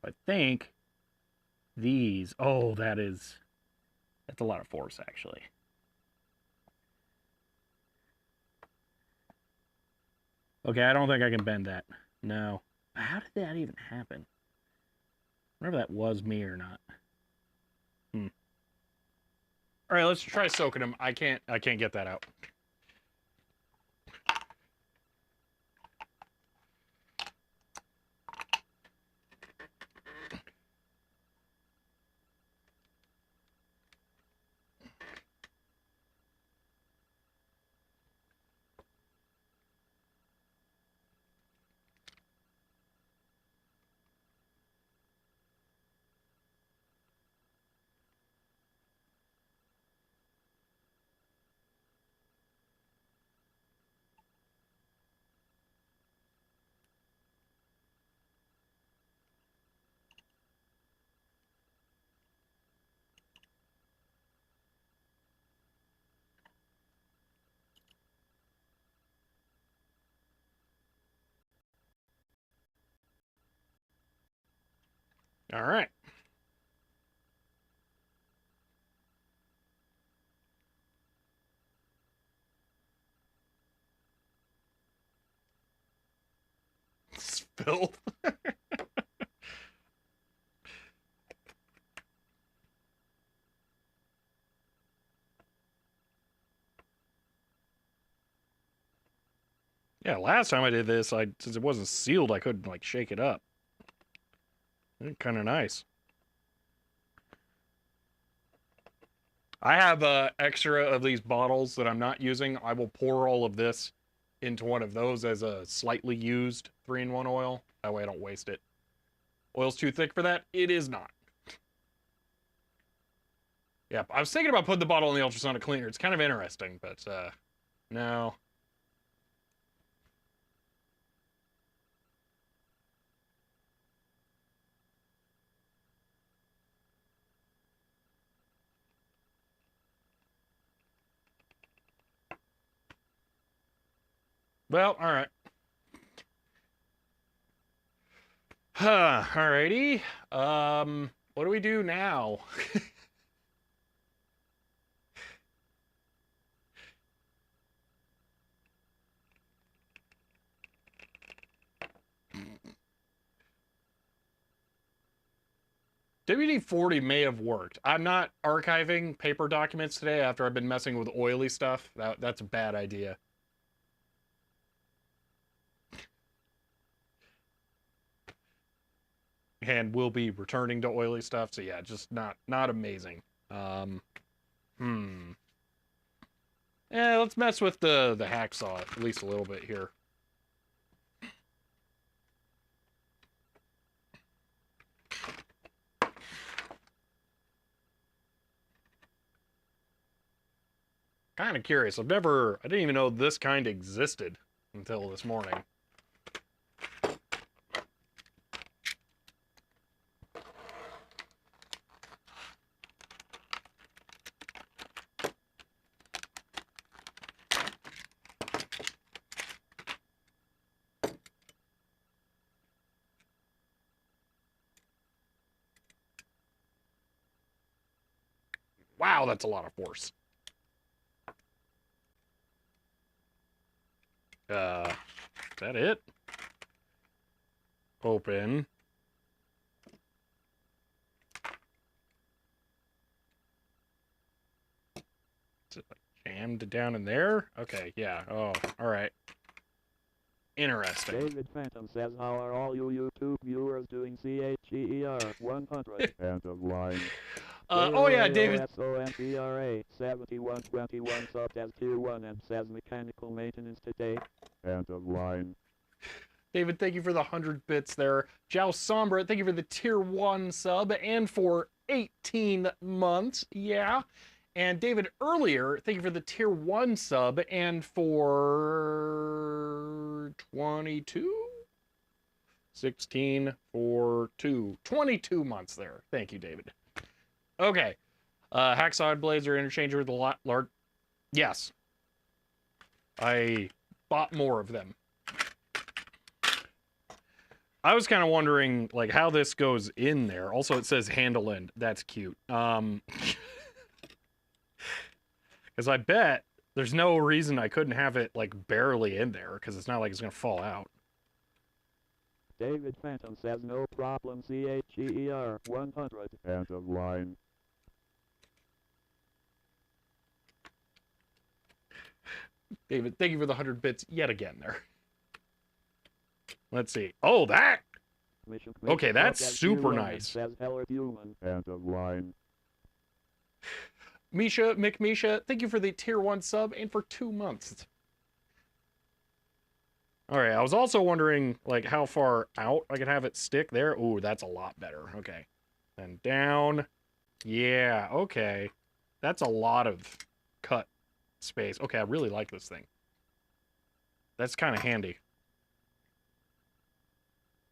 I think these, oh, that's a lot of force, actually. Okay, I don't think I can bend that. No. How did that even happen? I wonder if that was me or not. All right, let's try soaking them. I can't get that out. All right. Spill. Yeah, last time I did this, since it wasn't sealed, I couldn't like shake it up. Kind of nice. I have extra of these bottles that I'm not using. I will pour all of this into one of those as a slightly used 3-in-1 oil. That way I don't waste it. Oil's too thick for that? It is not. Yep, I was thinking about putting the bottle in the ultrasonic cleaner. It's kind of interesting, but no. Well, all right. Alrighty. What do we do now? WD-40 may have worked. I'm not archiving paper documents today after I've been messing with oily stuff. That's a bad idea. And we'll be returning to oily stuff, so yeah, just not amazing. Let's mess with the hacksaw at least a little bit here. Kind of curious. I didn't even know this kind existed until this morning. Wow, that's a lot of force. Is that it? Open. Is it like jammed down in there? Okay, yeah. Oh, all right. Interesting. David Phantom says, how are all you YouTube viewers doing? CHER 100. End of line. Oh yeah, David. SONPRA 7121 subbed as tier 1 and says mechanical maintenance today. End of line. David, thank you for the 100 bits there. Jao Sombra, thank you for the tier 1 sub and for 18 months. Yeah. And David earlier, thank you for the tier 1 sub and for 22? 16 for 2. 22 months there. Thank you, David. Okay. Hacksaw blades are interchangeable with a large... Yes. I bought more of them. I was kind of wondering, like, how this goes in there. Also, it says handle end. That's cute. Because I bet there's no reason I couldn't have it, like, barely in there, because it's not like it's going to fall out. David Phantom says no problem. CHER 100. End of line. David, thank you for the 100 bits yet again there. Let's see. Oh, that! Okay, that's super nice. Says human. End of line. Misha, thank you for the tier 1 sub and for 2 months. Alright, I was also wondering, like, how far out I could have it stick there. Ooh, that's a lot better. Okay. And down. Yeah, okay. That's a lot of cut space. Okay, I really like this thing. That's kind of handy.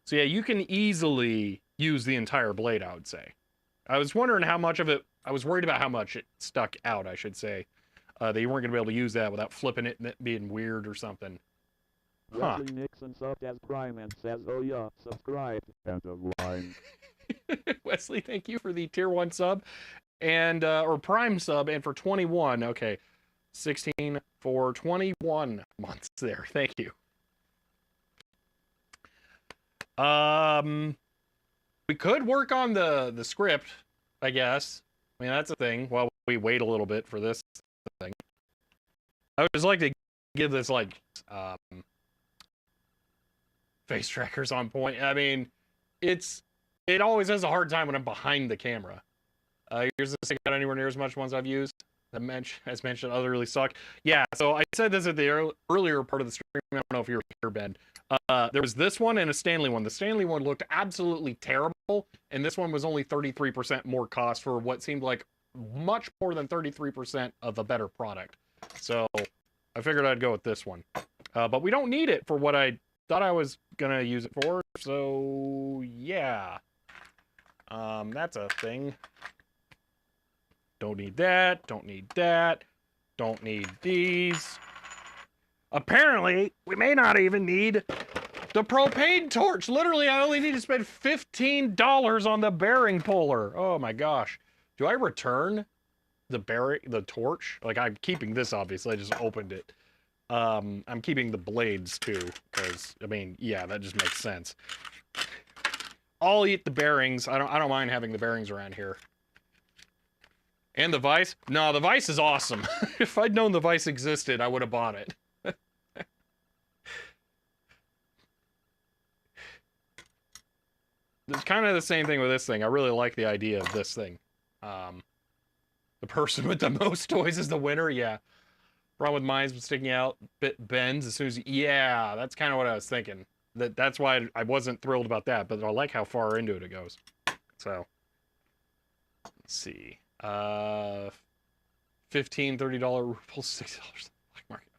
So yeah, you can easily use the entire blade, I would say. I was wondering how much of it... I was worried about how much it stuck out, I should say. That you weren't going to be able to use that without flipping it and it being weird or something. Huh. Wesley Nixon subbed as Prime and says, oh yeah, subscribe. End of line. Wesley, thank you for the tier 1 sub. And, or Prime sub, and for 21. Okay. 16 for 21 months there. Thank you. We could work on the script, I guess. I mean, that's a thing while we wait a little bit for this thing. I would just like to give this, like, face trackers on point. I mean, it always has a hard time when I'm behind the camera. Yours doesn't stick out anywhere near as much ones I've used. as mentioned, utterly suck. Yeah, so I said this at the earlier part of the stream. I don't know if you were here, Ben. There was this one and a Stanley one. The Stanley one looked absolutely terrible, and this one was only 33% more cost for what seemed like much more than 33% of a better product. So I figured I'd go with this one. But we don't need it for what I thought I was gonna use it for. So yeah, that's a thing. Don't need that. Don't need that. Don't need these. Apparently, we may not even need the propane torch. Literally, I only need to spend $15 on the bearing puller. Oh my gosh. Do I return the torch? Like, I'm keeping this, obviously. I just opened it. I'm keeping the blades, too. Because, I mean, yeah, that just makes sense. I'll eat the bearings. I don't mind having the bearings around here. And the vise? No, the vise is awesome. If I'd known the vise existed, I would have bought it. It's kind of the same thing with this thing. I really like the idea of this thing. The person with the most toys is the winner. Yeah. Problem with mine's sticking out, bit bends as soon as yeah, that's kind of what I was thinking. That's why I wasn't thrilled about that, but I like how far into it goes. So, let's see. $15, $30 rubles, $6 black market.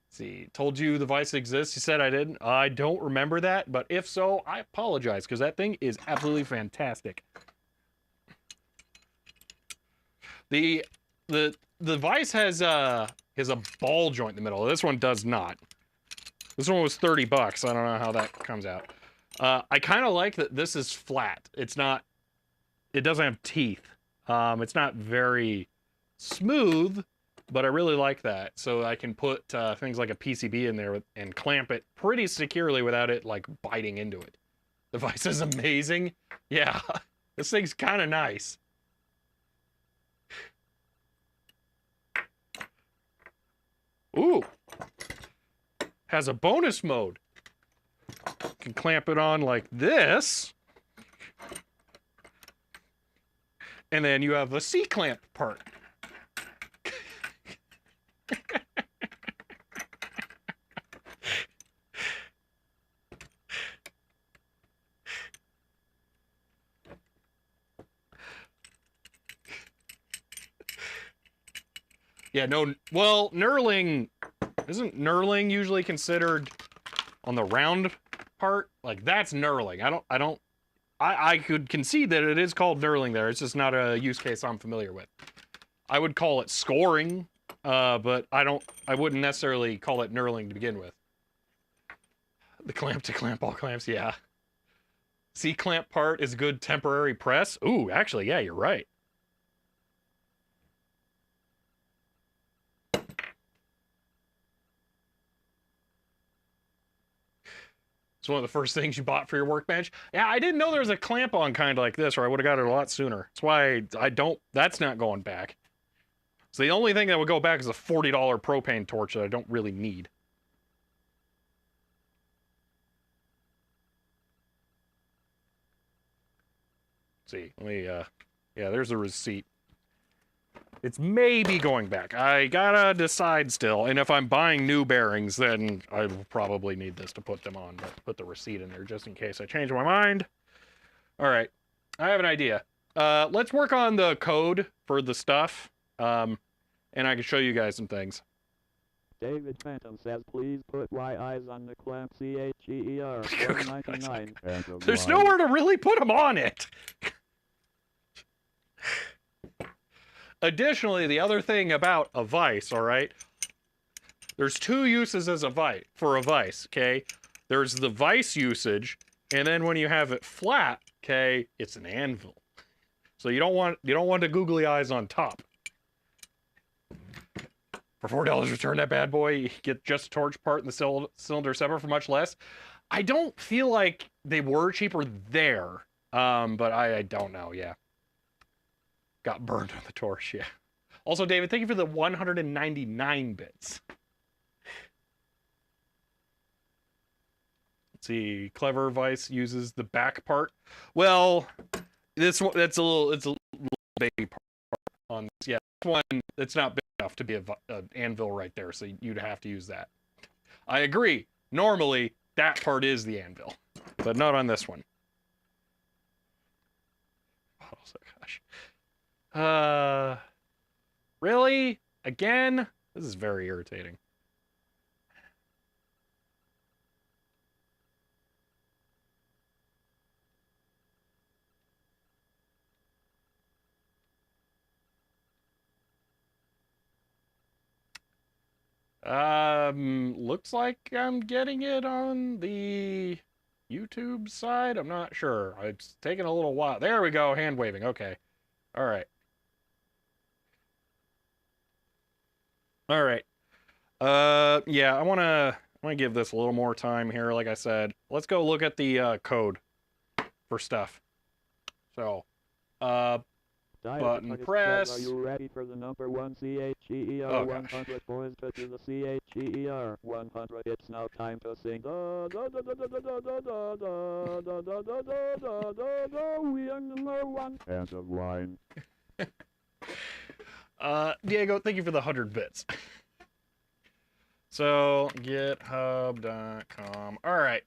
Let's see. Told you the Vice exists. You said I didn't. I don't remember that, but if so, I apologize because that thing is absolutely fantastic. The Vice has a ball joint in the middle. This one does not. This one was $30. I don't know how that comes out. I kind of like that this is flat. It doesn't have teeth. It's not very smooth, but I really like that. So I can put things like a PCB in there and clamp it pretty securely without it like biting into it. The Vice is amazing. Yeah, this thing's kind of nice. Ooh, has a bonus mode. Can clamp it on like this. And then you have a C-clamp part. Yeah, no, well, knurling, isn't knurling usually considered on the round part? Like, that's knurling. I could concede that it is called knurling there. It's just not a use case I'm familiar with. I would call it scoring, but I wouldn't necessarily call it knurling to begin with. The clamp to clamp all clamps, yeah. C-clamp part is good temporary press. Ooh, actually, yeah, you're right. It's one of the first things you bought for your workbench. Yeah, I didn't know there was a clamp-on kind like this, or I would have got it a lot sooner. That's why that's not going back. So the only thing that would go back is a $40 propane torch that I don't really need. Let's see, let me, yeah, there's the receipt. It's maybe going back. I gotta decide still. And if I'm buying new bearings, then I will probably need this to put them on. But put the receipt in there just in case I change my mind. All right. I have an idea. Let's work on the code for the stuff. And I can show you guys some things. David Phantom says, please put Y eyes on the clamp CHER 499. There's nowhere to really put them on it. Additionally, the other thing about a vise, all right? There's two uses as for a vise, okay? There's the vise usage, and then when you have it flat, okay, it's an anvil. So you don't want the googly eyes on top. For $4, return that bad boy. You get just a torch part and the cylinder separate for much less. I don't feel like they were cheaper there, but I don't know. Yeah. Got burned on the torch, yeah. Also, David, thank you for the 199 bits. Let's see, Clever Vice uses the back part. Well, it's a little baby part on this. Yeah, one, it's not big enough to be an anvil right there, so you'd have to use that. I agree. Normally, that part is the anvil, but not on this one. Oh gosh. Really? Again? This is very irritating. Looks like I'm getting it on the YouTube side. I'm not sure. It's taking a little while. There we go. Hand waving. Okay. All right. All right. Yeah, I wanna give this a little more time here. Like I said, let's go look at the code for stuff. So, button press. Are you ready for the number 1 CHEER Oh, 100 boys to the CHEER 100? It's now time to sing. We are number 1. End of line. Diego, thank you for the 100 bits. So, github.com. All right.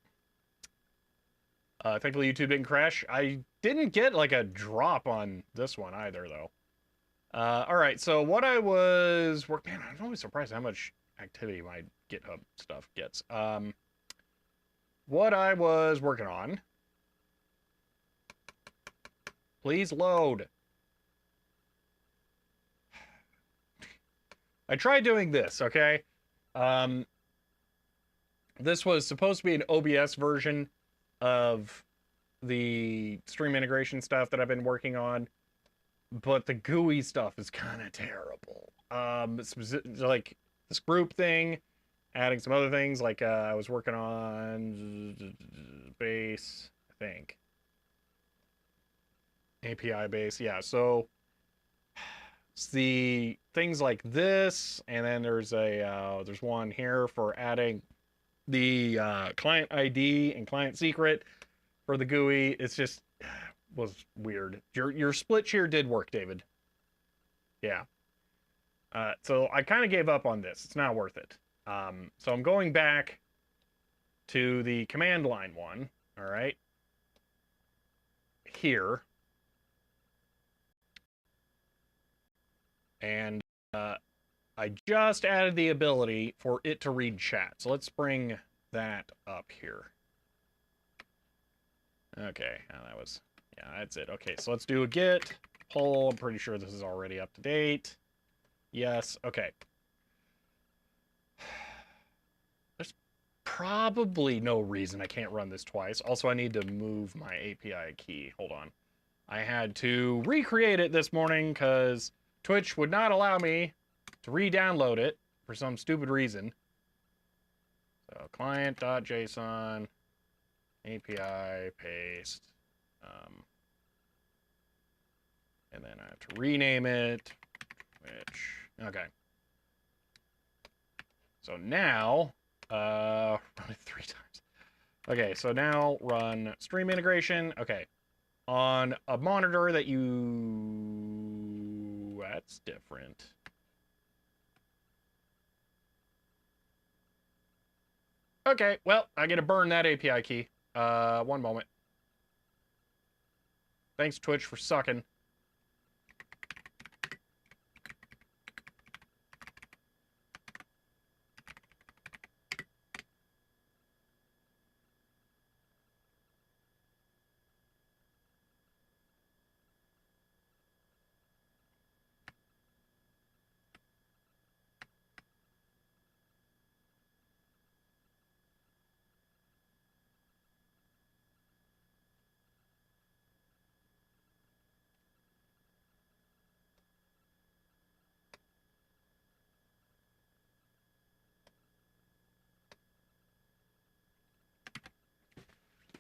Thankfully, YouTube didn't crash. I didn't get like a drop on this one either, though. All right. So what I was working, man, I'm always surprised how much activity my GitHub stuff gets. What I was working on. Please load. I tried doing this. Okay. This was supposed to be an OBS version of the stream integration stuff that I've been working on, but the GUI stuff is kind of terrible. Like this group thing, adding some other things, like I was working on base, I think. API base, yeah. So it's the things like this, and then there's one here for adding the client ID and client secret for the GUI. It's just was weird. Your split shear did work, David. Yeah. So I kind of gave up on this. It's not worth it. So I'm going back to the command line one. All right. Here. And I just added the ability for it to read chat. So let's bring that up here. Okay, yeah, that's it. Okay, so let's do a git pull. I'm pretty sure this is already up to date. Yes, okay. There's probably no reason I can't run this twice. Also, I need to move my API key. Hold on. I had to recreate it this morning because Twitch would not allow me to re-download it for some stupid reason. So client.json API paste, and then I have to rename it, okay. So now, run it 3 times. Okay, so now run stream integration. Okay, on a monitor that that's different. Okay, well, I get to burn that API key. One moment. Thanks, Twitch, for sucking.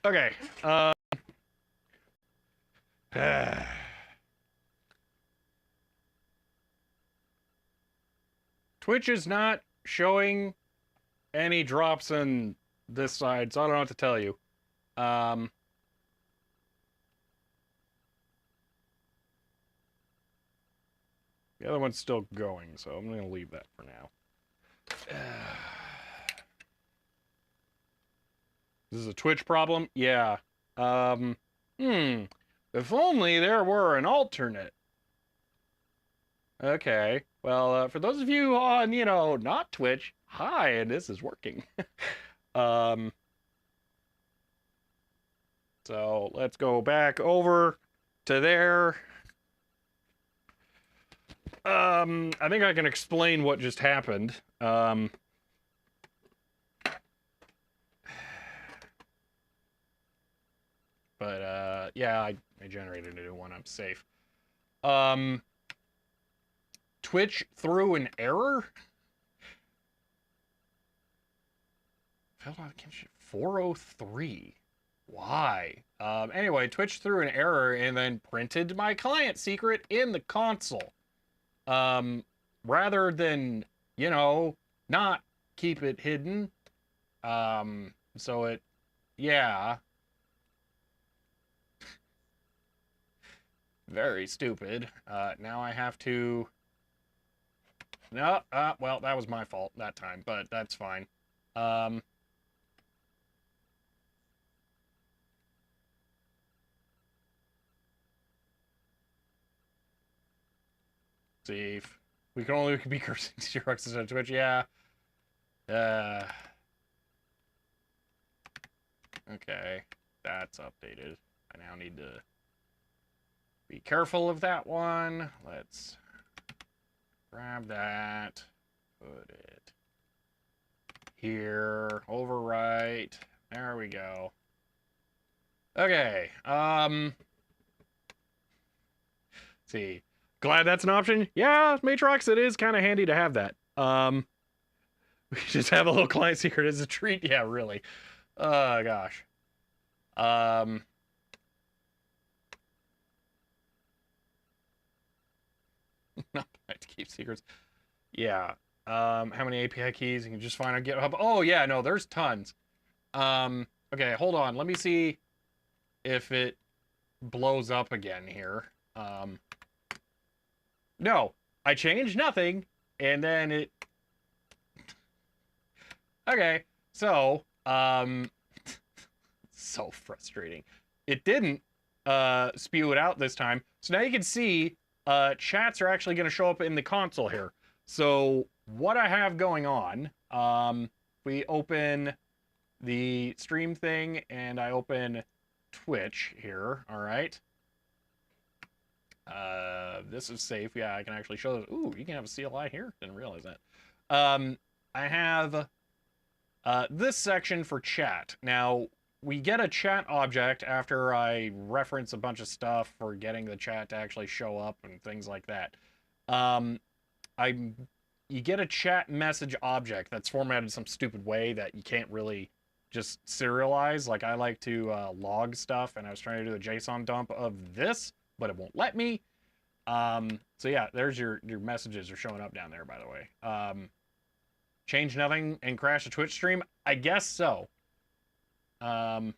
Okay. Twitch is not showing any drops in this side, so I don't know what to tell you. The other one's still going, so I'm going to leave that for now. This is a Twitch problem? Yeah. If only there were an alternate. Okay. Well, for those of you on, not Twitch, hi, and this is working. So let's go back over to there. I think I can explain what just happened. Yeah, I generated a new one. I'm safe. Twitch threw an error? 403. Why? Anyway, Twitch threw an error and then printed my client secret in the console. Rather than, not keep it hidden. Yeah. Very stupid. Now I have to... No, well, that was my fault that time, but that's fine. See, if we can only be cursing Xerox on Twitch, yeah. Okay, that's updated. I now need to be careful of that one. Let's grab that, put it here, overwrite. There we go. Okay, see. Glad that's an option. Yeah, Matrox, it is kind of handy to have that. We just have a little client secret as a treat. Yeah, really. Gosh. Not bad to keep secrets. Yeah. How many API keys? You can just find on GitHub. Oh, yeah, no, there's tons. Okay, hold on. Let me see if it blows up again here. No, I changed nothing, and then it... Okay, so, so frustrating. It didn't spew it out this time. So now you can see chats are actually going to show up in the console here. So what I have going on, we open the stream thing, and I open Twitch here, all right? This is safe. Yeah, I can actually show this. Ooh, you can have a CLI here? Didn't realize that. I have this section for chat. Now, we get a chat object after I reference a bunch of stuff for getting the chat to actually show up and things like that. You get a chat message object that's formatted some stupid way that you can't really just serialize. Like, I like to log stuff, and I was trying to do a JSON dump of this, but it won't let me. So yeah, there's your messages are showing up down there, by the way. Change nothing and crash a Twitch stream? I guess so. You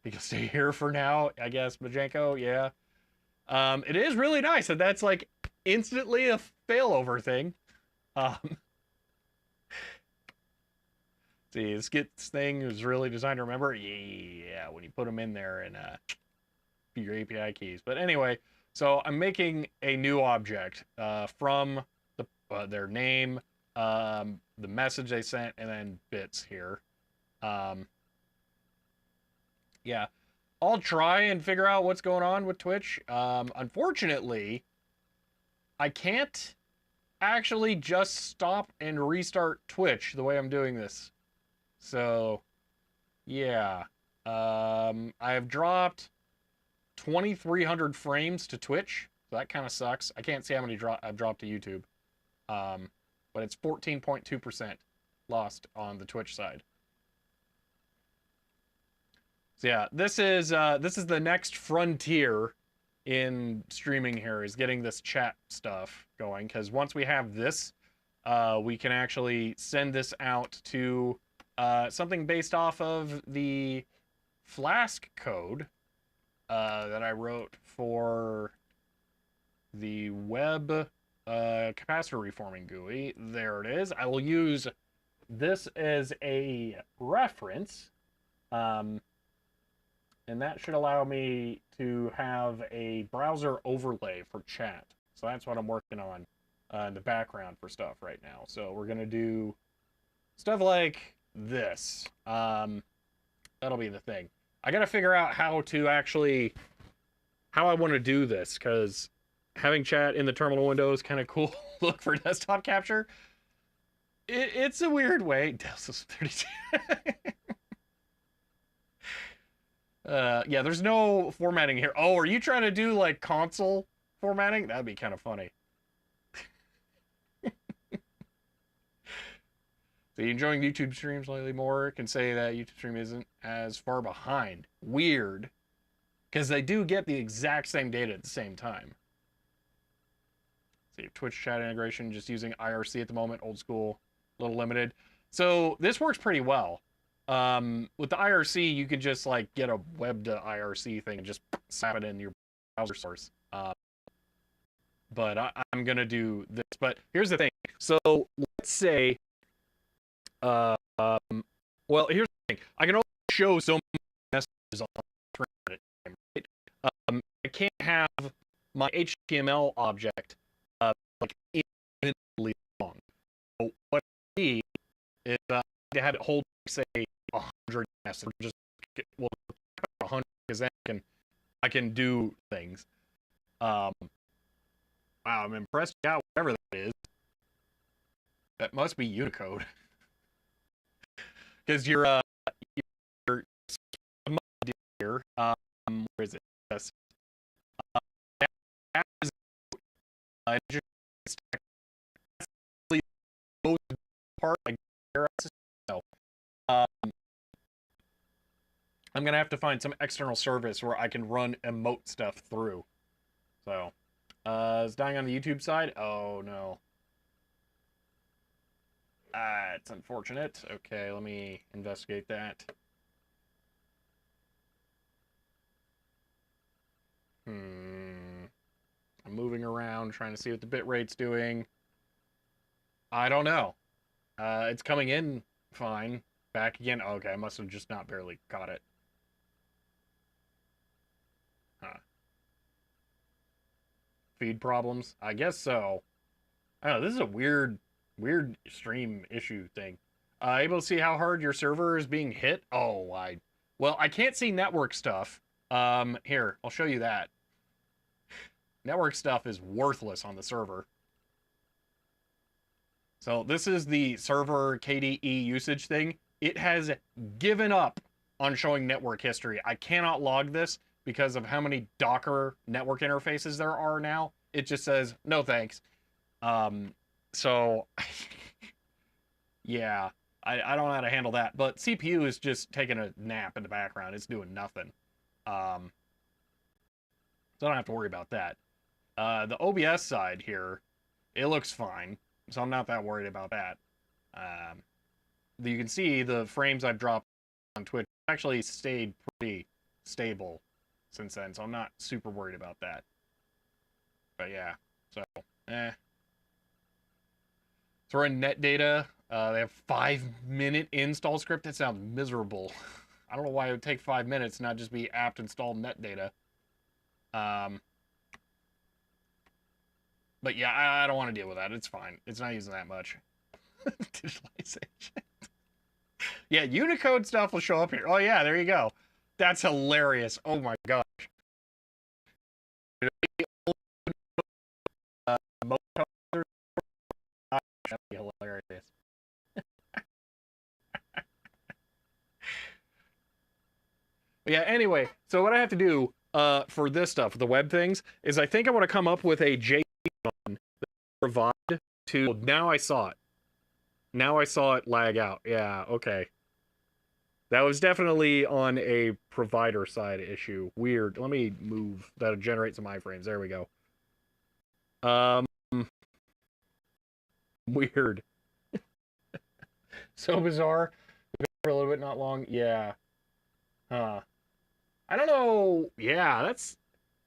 can stay here for now, I guess, Majenko, yeah. It is really nice that that's like instantly a failover thing. See, this gets thing is really designed to remember. Yeah, when you put them in there and your API keys. But anyway, so I'm making a new object from their name, the message they sent, and then bits here. Yeah, I'll try and figure out what's going on with Twitch. Unfortunately, I can't actually just stop and restart Twitch the way I'm doing this. So, yeah. I have dropped 2,300 frames to Twitch, so that kind of sucks. I can't see how many I've dropped to YouTube. But it's 14.2% lost on the Twitch side. So yeah, this is the next frontier in streaming here, is getting this chat stuff going, because once we have this, we can actually send this out to something based off of the Flask code that I wrote for the web capacitor reforming GUI. There it is. I will use this as a reference. And that should allow me to have a browser overlay for chat. So that's what I'm working on in the background for stuff right now. So we're going to do stuff like this. That'll be the thing. I got to figure out how I want to do this, because having chat in the terminal window is kind of cool. Look for desktop capture. It's a weird way. Delsus 32. Yeah, there's no formatting here. Oh, are you trying to do like console formatting? That'd be kind of funny. So you enjoying YouTube streams lately more? Can say that YouTube stream isn't as far behind. Weird. Because they do get the exact same data at the same time. See, Twitch chat integration, just using IRC at the moment, old school, a little limited. So this works pretty well. With the IRC, you can just like get a web to IRC thing and just slap it in your browser source. But I'm gonna do this. But here's the thing. So let's say, well, here's the thing. I can only show so many messages on the screen at a time, right? I can't have my HTML object like infinitely long. So what I need is to have it hold, say, 100 messages. Just well, 100, because then I can do things. Wow, I'm impressed. Yeah, whatever that is. That must be Unicode. Because your here, where is it? Yes. That is just part like so. I'm gonna have to find some external service where I can run emote stuff through. So, it's dying on the YouTube side. Oh no. It's unfortunate. Okay, let me investigate that. I'm moving around, trying to see what the bit rate's doing. I don't know. It's coming in fine. Back again. Okay, I must have just not barely caught it. Huh. Feed problems? I guess so. I don't know, this is a weird stream issue thing. Able to see how hard your server is being hit? Oh, well, I can't see network stuff. Here, I'll show you that. Network stuff is worthless on the server. So this is the server KDE usage thing. It has given up on showing network history. I cannot log this because of how many Docker network interfaces there are now. It just says, no thanks. So, yeah, I don't know how to handle that. But CPU is just taking a nap in the background. It's doing nothing. So I don't have to worry about that. The OBS side here, it looks fine. So I'm not that worried about that. You can see the frames I've dropped on Twitch actually stayed pretty stable since then. So I'm not super worried about that. But yeah, so, Throw in net data. They have 5-minute install script. That sounds miserable. I don't know why it would take 5 minutes, not just be apt install net data. But yeah, I don't want to deal with that. It's fine. It's not using that much. Digitalization. Yeah, Unicode stuff will show up here. Oh yeah, there you go. That's hilarious. Oh my gosh. That'd be hilarious. Yeah, anyway, so what I have to do for this stuff, the web things, is I think I want to come up with a JSON that provide to... Now I saw it. Now I saw it lag out. Yeah, okay. That was definitely on a provider side issue. Weird. Let me move. That'll generate some iframes. There we go. Weird. So bizarre. For a little bit, not long. Yeah. Huh. I don't know. Yeah, that's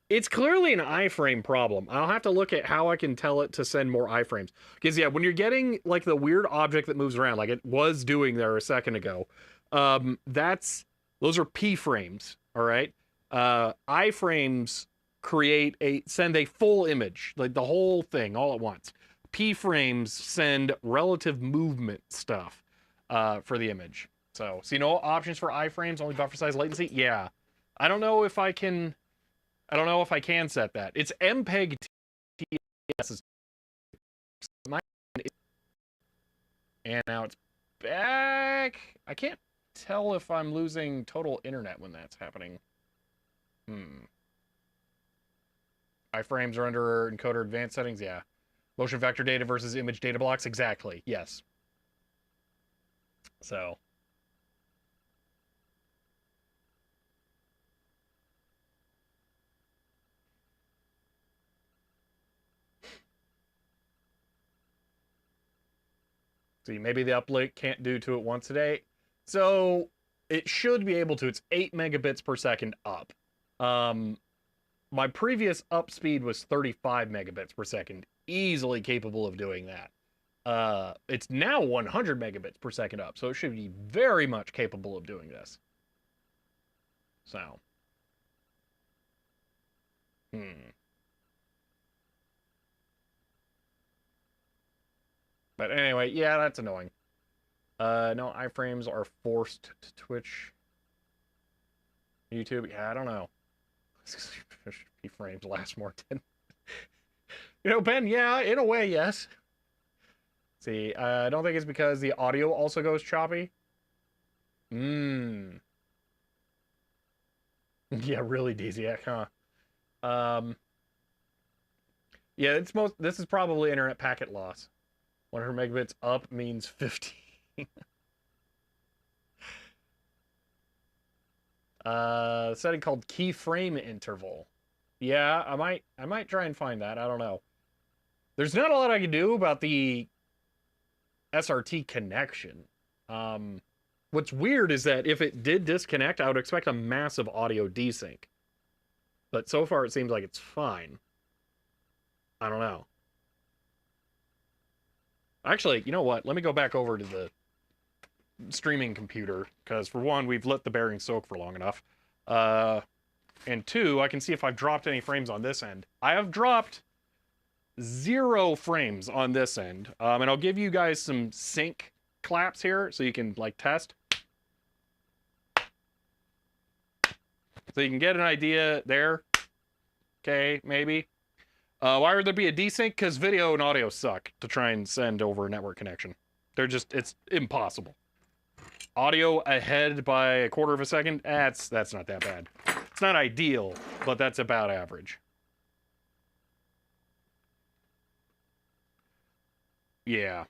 It's clearly an iframe problem. I'll have to look at how I can tell it to send more iframes. Because yeah, when you're getting like the weird object that moves around, like it was doing there a second ago, those are p frames. All right, iframes send a full image, like the whole thing all at once. P frames send relative movement stuff for the image. So you know options for iframes, only buffer size, latency. Yeah, I don't know if I can. I don't know if I can set that. It's MPEG TS, and now it's back. I can't tell if I'm losing total internet when that's happening. Iframes are under encoder advanced settings. Yeah. Motion vector data versus image data blocks. Exactly. Yes. So. See, maybe the uplink can't do two at once today. So it should be able to. It's 8 megabits per second up. My previous up speed was 35 megabits per second, easily capable of doing that. It's now 100 megabits per second up, so it should be very much capable of doing this. So, But anyway, yeah, that's annoying. No, iframes are forced to Twitch, YouTube. Yeah, I don't know. Frames last more than. You know, Ben, yeah, in a way, yes. See, I don't think it's because the audio also goes choppy. Yeah, really, DZX, huh? Yeah, this is probably internet packet loss. 100 megabits up means 15. Setting called keyframe interval. Yeah, I might try and find that. I don't know. There's not a lot I can do about the SRT connection. What's weird is that if it did disconnect, I would expect a massive audio desync. But so far it seems like it's fine. I don't know. Actually, you know what? Let me go back over to the streaming computer, because for one, we've let the bearing soak for long enough. And two, I can see if I've dropped any frames on this end. I have dropped 0 frames on this end. And I'll give you guys some sync claps here so you can like test. So you can get an idea there. Okay, maybe. Why would there be a desync? Because video and audio suck to try and send over a network connection. It's impossible. Audio ahead by a quarter of a second, that's not that bad. It's not ideal, but that's about average. Yeah.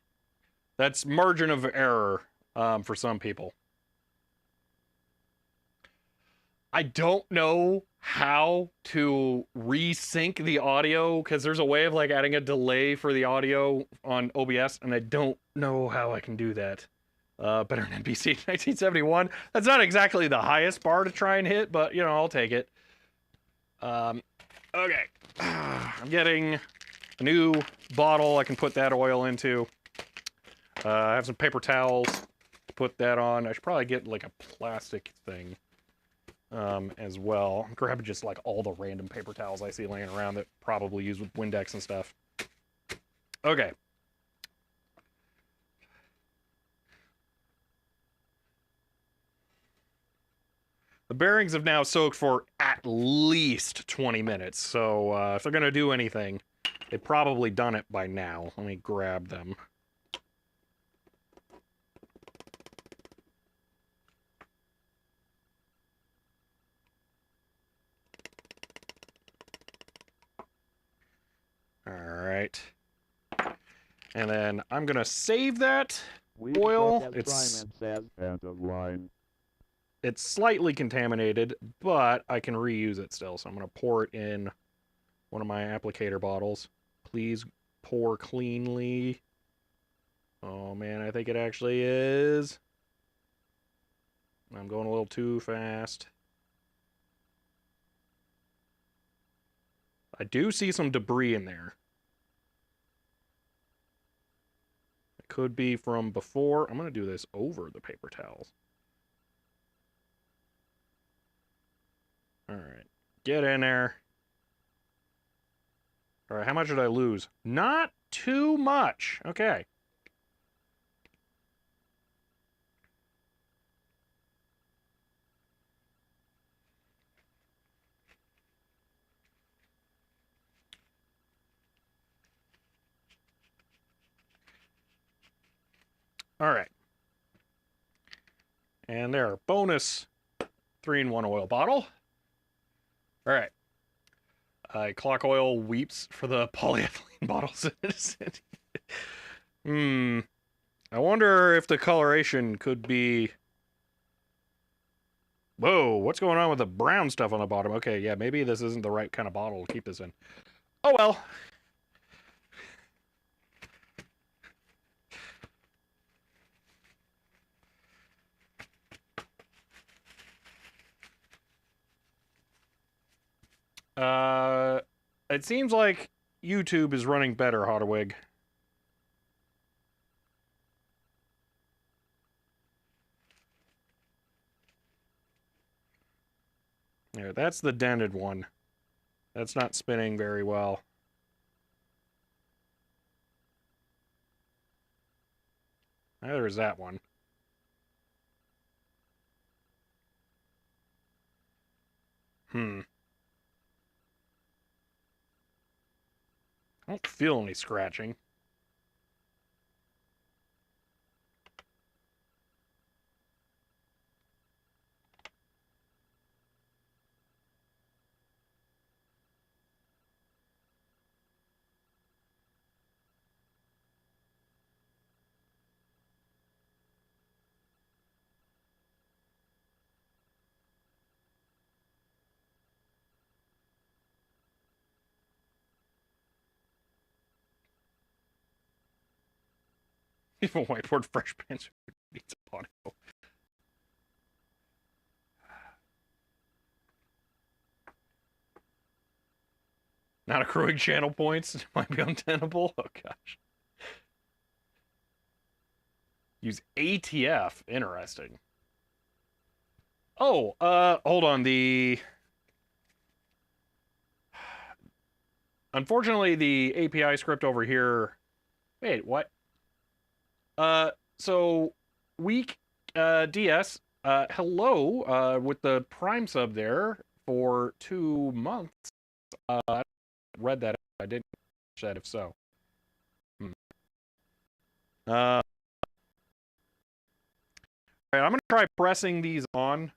That's margin of error for some people. I don't know how to resync the audio because there's a way of like adding a delay for the audio on OBS, and I don't know how I can do that. Better than NBC 1971. That's not exactly the highest bar to try and hit, but you know, I'll take it. Okay. I'm getting a new bottle I can put that oil into. I have some paper towels to put that on. I should probably get like a plastic thing as well. I'm grabbing just like all the random paper towels I see laying around that probably use with Windex and stuff. Okay. The bearings have now soaked for at least 20 minutes, so if they're going to do anything, they've probably done it by now. Let me grab them. Alright. And then I'm going to save that oil. It's slightly contaminated, but I can reuse it still. So I'm going to pour it in one of my applicator bottles. Please pour cleanly. Oh man, I think it actually is. I'm going a little too fast. I do see some debris in there. It could be from before. I'm going to do this over the paper towels. All right. Get in there. All right, how much did I lose? Not too much. Okay. All right. And there, bonus 3-in-1 oil bottle. All right. Clock oil weeps for the polyethylene bottles. I wonder if the coloration could be... Whoa, what's going on with the brown stuff on the bottom? Okay, yeah, maybe this isn't the right kind of bottle to keep this in. Oh well. It seems like YouTube is running better, Hotterwig. There, that's the dented one. That's not spinning very well. Neither is that one. I don't feel any scratching. Even whiteboard fresh pants needs audio. Not accruing channel points. It might be untenable. Oh gosh. Use ATF. Interesting. Oh, hold on. Unfortunately, the API script over here... Wait, what? So, weak, DS, hello, with the Prime sub there for 2 months. I read that. I didn't catch that, if so. Alright, I'm gonna try pressing these on,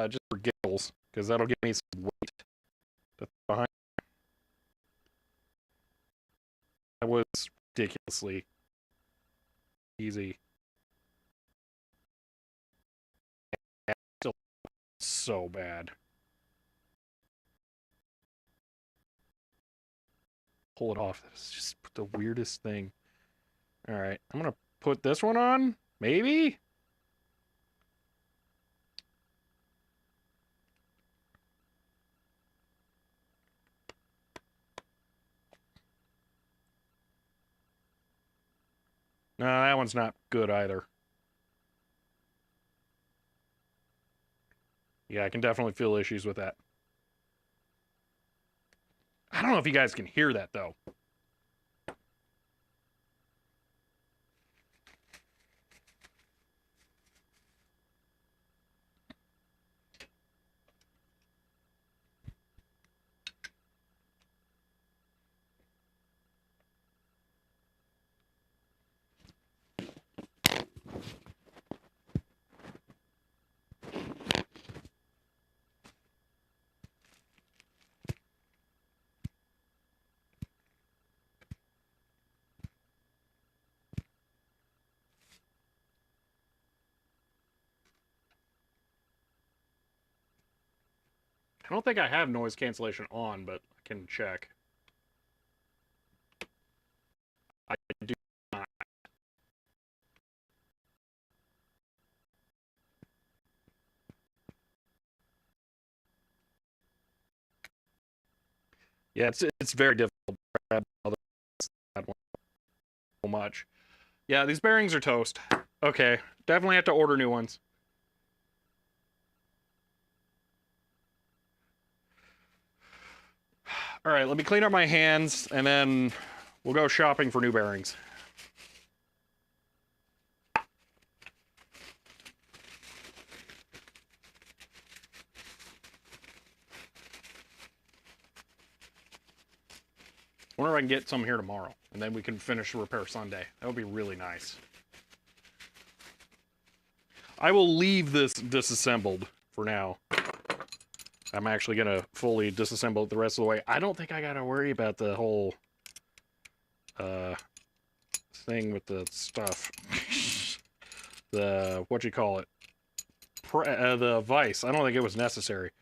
just for giggles, because that'll give me some weight to behind. That was ridiculously easy. Still so bad. Pull it off. That's just the weirdest thing. Alright, I'm gonna put this one on, maybe? No, that one's not good either. Yeah, I can definitely feel issues with that. I don't know if you guys can hear that, though. I don't think I have noise cancellation on, but I can check. I do not. Yeah, it's very difficult to grab that one so much. Yeah, these bearings are toast. Okay, definitely have to order new ones. All right, let me clean up my hands, and then we'll go shopping for new bearings. I wonder if I can get some here tomorrow, and then we can finish the repair Sunday. That would be really nice. I will leave this disassembled for now. I'm actually going to fully disassemble it the rest of the way. I don't think I got to worry about the whole thing with the stuff. The, what you call it? The vise. I don't think it was necessary.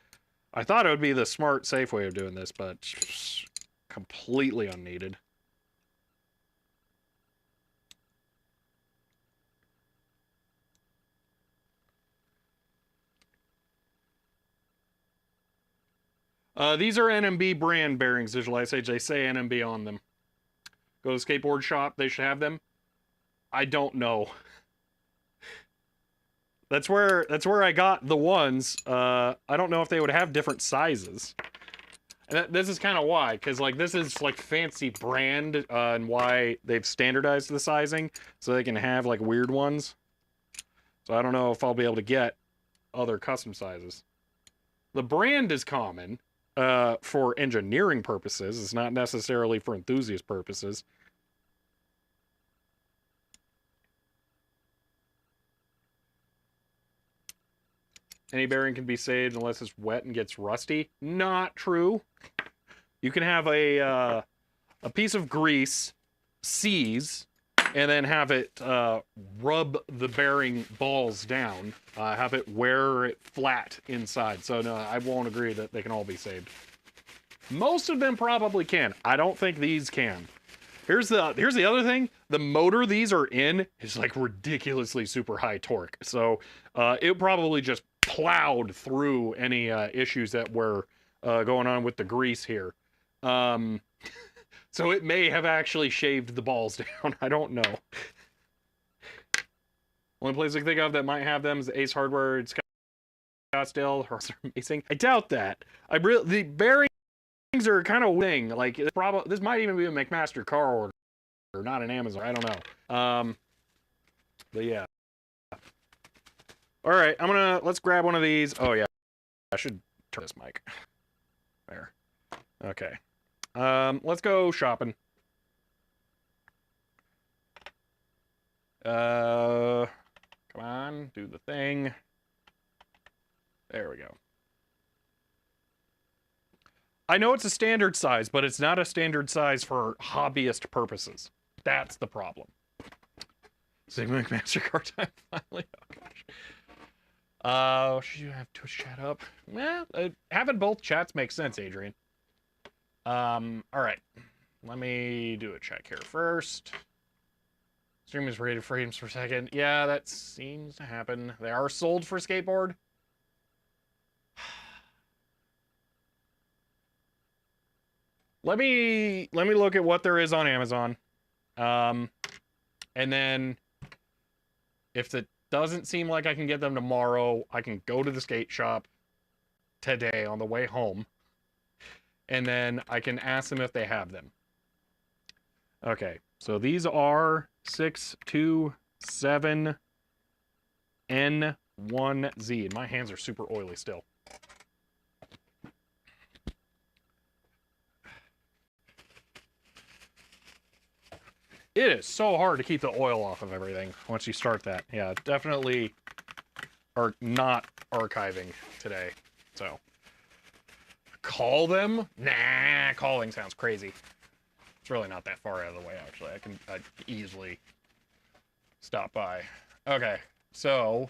I thought it would be the smart, safe way of doing this, but completely unneeded. These are NMB brand bearings, Visual Ice Age. They say NMB on them. Go to the skateboard shop, they should have them. I don't know. That's where I got the ones. I don't know if they would have different sizes. And this is kind of why, because like this is like fancy brand, and why they've standardized the sizing so they can have like weird ones. So I don't know if I'll be able to get other custom sizes. The brand is common for engineering purposes. It's not necessarily for enthusiast purposes. Any bearing can be saved unless it's wet and gets rusty. Not true. You can have a piece of grease seize and then have it rub the bearing balls down. Have it wear it flat inside. So no, I won't agree that they can all be saved. Most of them probably can. I don't think these can. Here's the other thing. The motor these are in is like ridiculously super high torque. So it probably just plowed through any issues that were going on with the grease here. So it may have actually shaved the balls down. I don't know. Only place I can think of that might have them is Ace Hardware in Scottsdale. They're amazing. I doubt that. The bearings are kind of wing. Like this might even be a McMaster car order, not an Amazon. I don't know. But yeah. All right, let's grab one of these. Oh yeah, I should turn this mic. There. Okay. Let's go shopping. Come on, do the thing. There we go. I know it's a standard size, but it's not a standard size for hobbyist purposes. That's the problem. Sigma MasterCard time finally. Oh gosh. Should you have Twitch chat up? Having both chats makes sense, Adrian. All right. Let me do a check here first. Stream is rated frames per second. Yeah, that seems to happen. They are sold for skateboard. Let me look at what there is on Amazon. And then if it doesn't seem like I can get them tomorrow, I can go to the skate shop today on the way home. And then I can ask them if they have them. Okay, so these are 627N1Z. And my hands are super oily still. It is so hard to keep the oil off of everything once you start that. Yeah, definitely are not archiving today. So, call them? Nah, calling sounds crazy. It's really not that far out of the way, actually. I'd easily stop by. Okay, so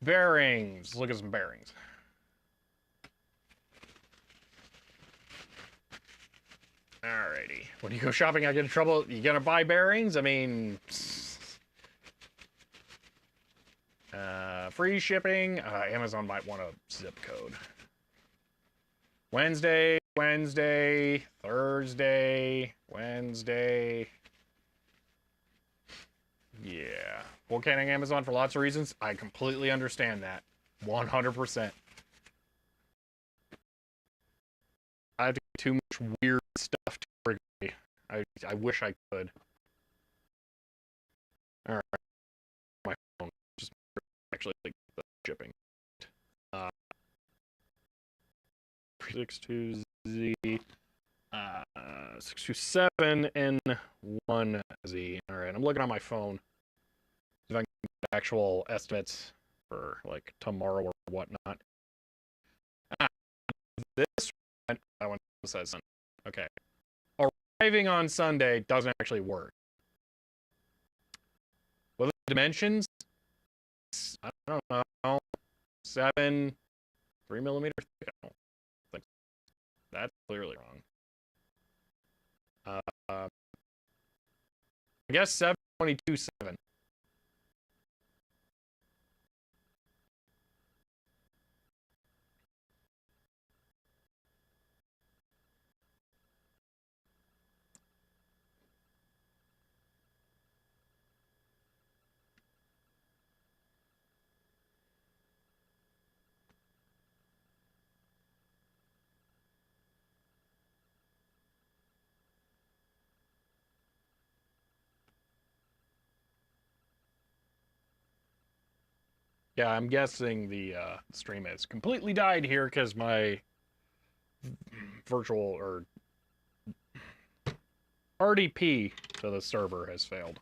bearings. Look at some bearings. Alrighty. When you go shopping, I get in trouble. You gonna buy bearings? I mean, free shipping. Amazon might want a zip code. Wednesday, Wednesday, Thursday, Wednesday. Yeah. Bookending Amazon for lots of reasons. I completely understand that. 100%. I have to get too much weird stuff to regulate. I wish I could. Alright. My phone just actually like the shipping. 62Z 627N1Z. Alright, I'm looking on my phone. If I can get actual estimates for like tomorrow or whatnot. This one says Sunday. Okay. Arriving on Sunday doesn't actually work. What are the dimensions? I don't know. 7, 3mm thick. I don't think that's clearly wrong. I guess 722.7. Yeah, I'm guessing the stream has completely died here because my virtual or RDP to the server has failed.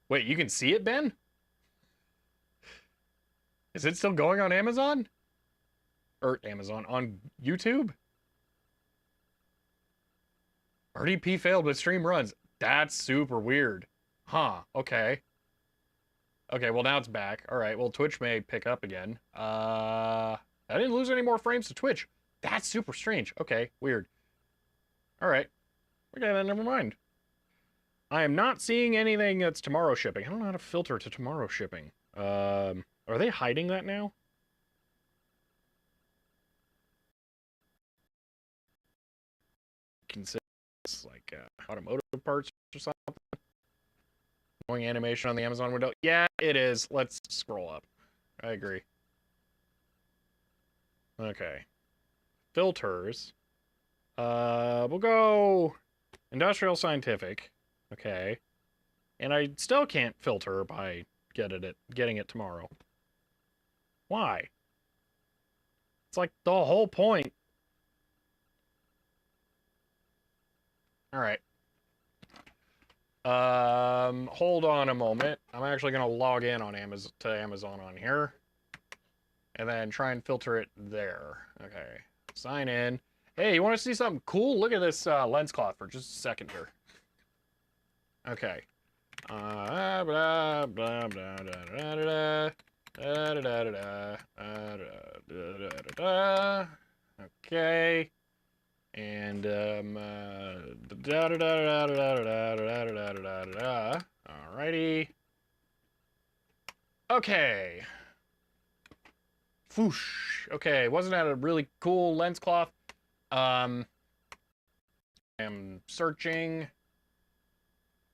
Wait, you can see it, Ben? Is it still going on Amazon? Or Amazon, on YouTube? RDP failed, but stream runs. That's super weird. Huh, okay. Okay, well now it's back. Alright, well Twitch may pick up again. I didn't lose any more frames to Twitch. That's super strange. Okay, weird. Alright. Okay, then never mind. I am not seeing anything that's tomorrow shipping. I don't know how to filter to tomorrow shipping. Are they hiding that now? Consider it's like automotive parts or something. Going animation on the Amazon window. Yeah, it is. Let's scroll up. I agree. Okay. Filters. We'll go industrial scientific. Okay. And I still can't filter by getting it tomorrow. Why? It's like the whole point. All right. Hold on a moment. I'm actually gonna log in on Amazon on here, and then try and filter it there. Okay. Sign in. Hey, you want to see something cool? Look at this lens cloth for just a second here. Okay. Blah, blah, blah, blah, da, da, da, da, da, da, da, da, da. Okay. And da da da da da da da da da da. Alrighty. Okay. Foosh. Okay, wasn't that a really cool lens cloth? I'm searching.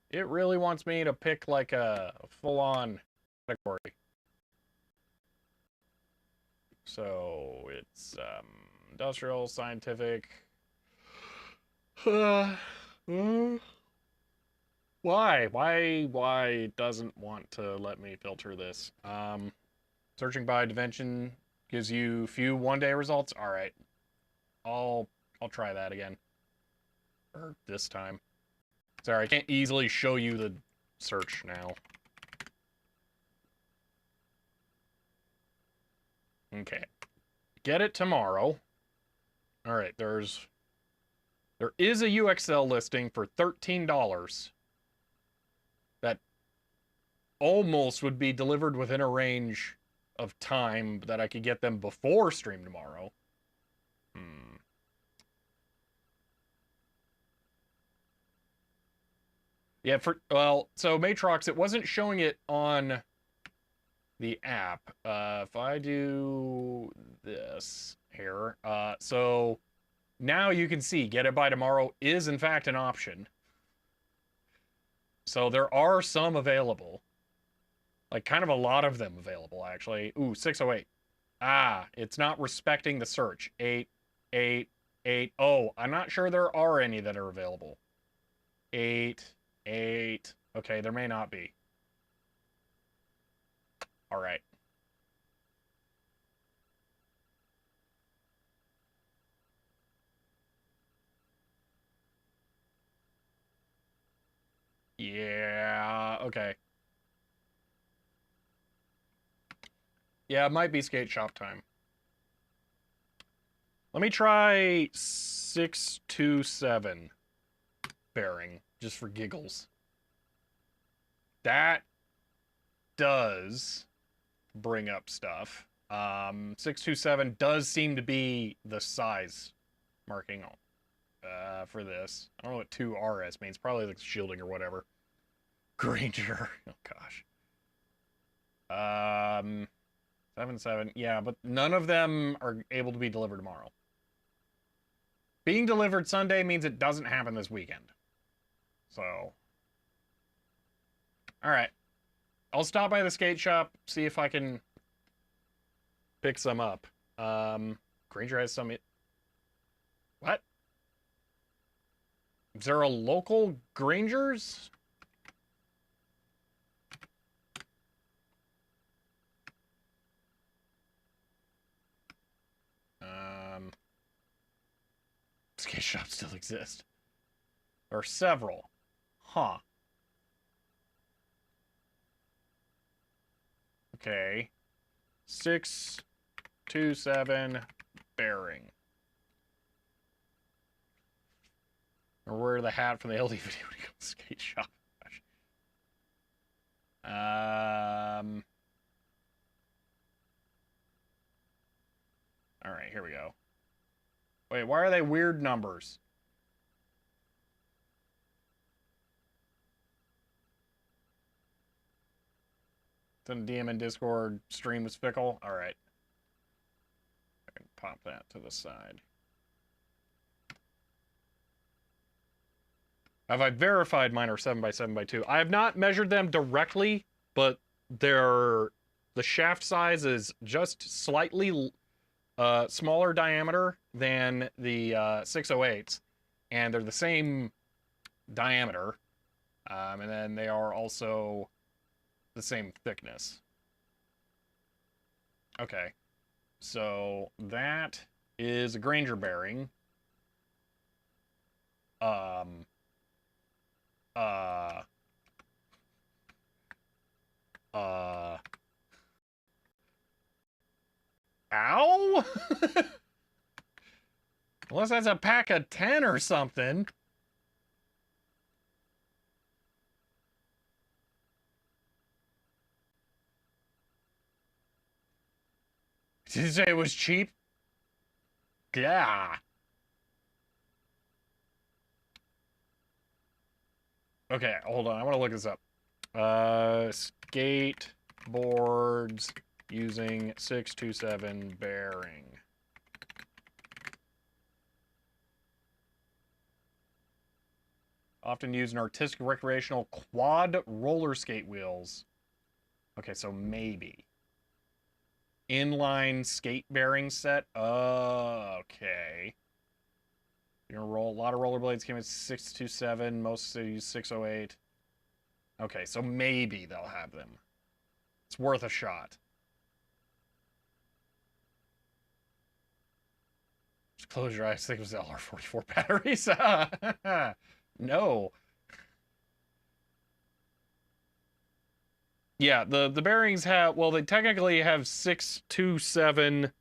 It really wants me to pick like a full-on category. So it's industrial, scientific. Why? Why it doesn't want to let me filter this? Searching by dimension gives you few one-day results. All right, I'll try that again. Or this time. Sorry, I can't easily show you the search now. Okay. Get it tomorrow. All right, there is a UXL listing for $13 that almost would be delivered within a range of time that I could get them before stream tomorrow. Yeah, well, so Matrox, it wasn't showing it on the app. If I do this here, so now you can see get it by tomorrow is in fact an option. So there are some available. Like kind of a lot of them available actually. Ooh, 608. Ah, it's not respecting the search. 888. Oh, I'm not sure there are any that are available. 8. Okay, there may not be. All right. Yeah, okay. Yeah, it might be skate shop time. Let me try 627 bearing, just for giggles. That does bring up stuff. 627 does seem to be the size marking for this. I don't know what 2RS means. Probably like shielding or whatever. Granger. Oh gosh. 7. Yeah, but none of them are able to be delivered tomorrow. Being delivered Sunday means it doesn't happen this weekend. So, all right. I'll stop by the skate shop, see if I can pick some up. Granger has some. What? Is there a local Granger's? Skate shops still exist. There are several. Huh. Okay. 627 bearing. Or wear the hat from the LD video to go to the skate shop. All right, here we go. Wait, why are they weird numbers? Then DM in Discord, stream is fickle. All right. I can pop that to the side. Have I verified mine are 7x7x2? I have not measured them directly, but the shaft size is just slightly smaller diameter than the 608s, and they're the same diameter, and then they are also the same thickness. Okay, so that is a Granger bearing. Um, uh, uh, Ow? Unless that's a pack of 10 or something. Did you say it was cheap? Yeah. Okay, hold on. I want to look this up. Skateboards using 627 bearing. Often used in artistic recreational quad roller skate wheels. Okay, so maybe. Inline skate bearing set. Okay. You're gonna roll a lot of rollerblades came in 627, most use 608. Okay, so maybe they'll have them. It's worth a shot. Just close your eyes, think it was LR44 batteries. No. Yeah, the bearings have, well, they technically have 627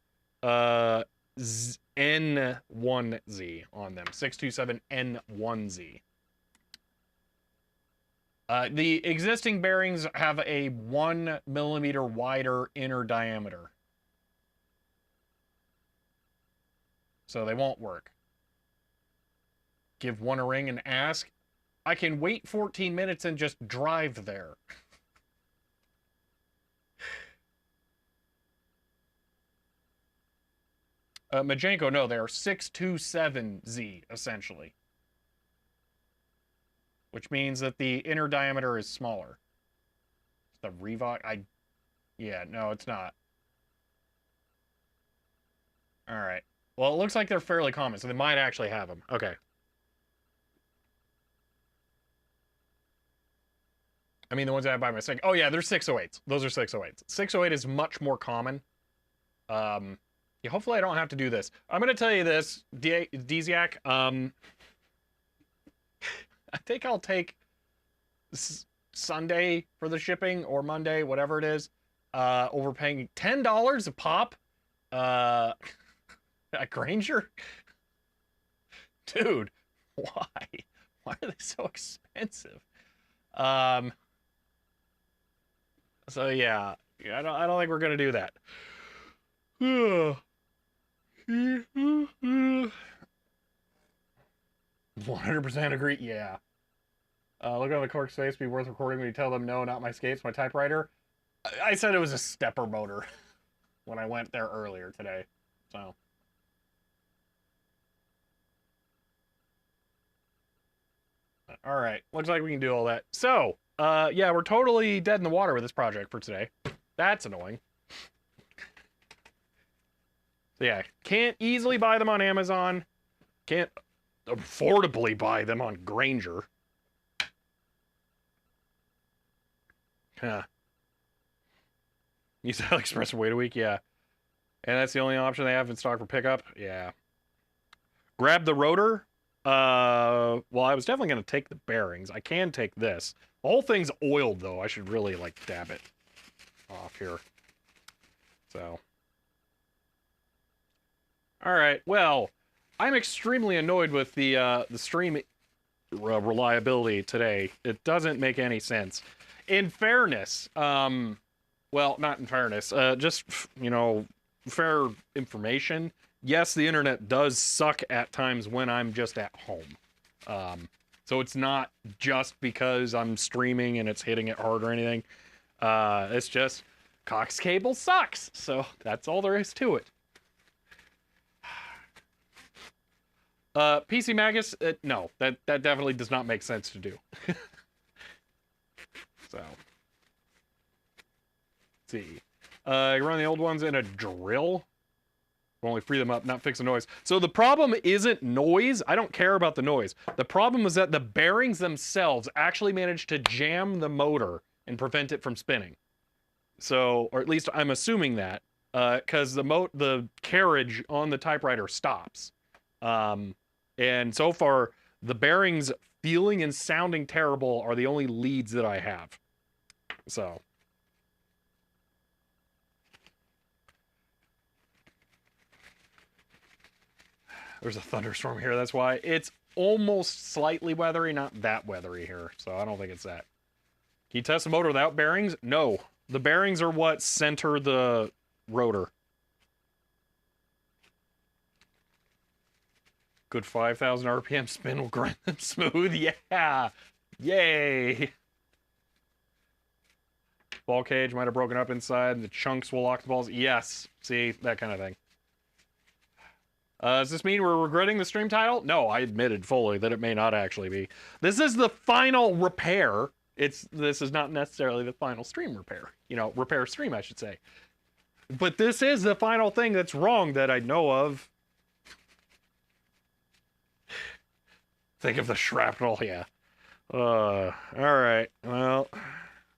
N1Z on them. 627N1Z. The existing bearings have a 1 millimeter wider inner diameter. So they won't work. Give one a ring and ask. I can wait 14 minutes and just drive there. Majenko, no, they are 627Z, essentially. Which means that the inner diameter is smaller. The Revoc, yeah, no, it's not. Alright. Well, it looks like they're fairly common, so they might actually have them. Okay. I mean, the ones I buy myself. Oh, yeah, they're 608s. Those are 608s. 608 is much more common. Yeah, hopefully I don't have to do this. I'm going to tell you this, Dziak. I think I'll take Sunday for the shipping, or Monday, whatever it is, over paying $10 a pop at Granger. Dude, why? Why are they so expensive? So yeah, I don't think we're gonna do that. 100% agree. Yeah. Look on the cork space. Be worth recording when you tell them no, not my skates, my typewriter. I said it was a stepper motor when I went there earlier today. So. All right. Looks like we can do all that. So, yeah, we're totally dead in the water with this project for today. That's annoying. So yeah, can't easily buy them on Amazon. Can't affordably buy them on Granger. Huh. Use AliExpress and wait a week, yeah. And that's the only option they have in stock for pickup? Yeah. Grab the rotor. Well, I was definitely going to take the bearings. I can take this. The whole thing's oiled, though. I should really, like, dab it off here. So. Alright, well, I'm extremely annoyed with the stream reliability today. It doesn't make any sense. In fairness, well, not in fairness, just, you know, fair information. Yes, the internet does suck at times when I'm just at home. So it's not just because I'm streaming and it's hitting it hard or anything. It's just Cox cable sucks. So that's all there is to it. PC Magus, no, that definitely does not make sense to do. So, let's see. You run the old ones in a drill. Only free them up, not fix the noise. So the problem isn't noise. I don't care about the noise. The problem is that the bearings themselves actually manage to jam the motor and prevent it from spinning. So, or at least I'm assuming that, because the carriage on the typewriter stops. And so far, the bearings feeling and sounding terrible are the only leads that I have. So. There's a thunderstorm here, that's why. It's almost slightly weathery, not that weathery here, so I don't think it's that. Can you test the motor without bearings? No. The bearings are what center the rotor. Good 5,000 RPM spin will grind them smooth. Yeah! Yay! Ball cage might have broken up inside. The chunks will lock the balls. Yes. See? That kind of thing. Does this mean we're regretting the stream title? No, I admitted fully that it may not actually be. This is the final repair. This is not necessarily the final stream repair. You know, repair stream, I should say. But this is the final thing that's wrong that I know of. Think of the shrapnel, yeah. Alright. Well,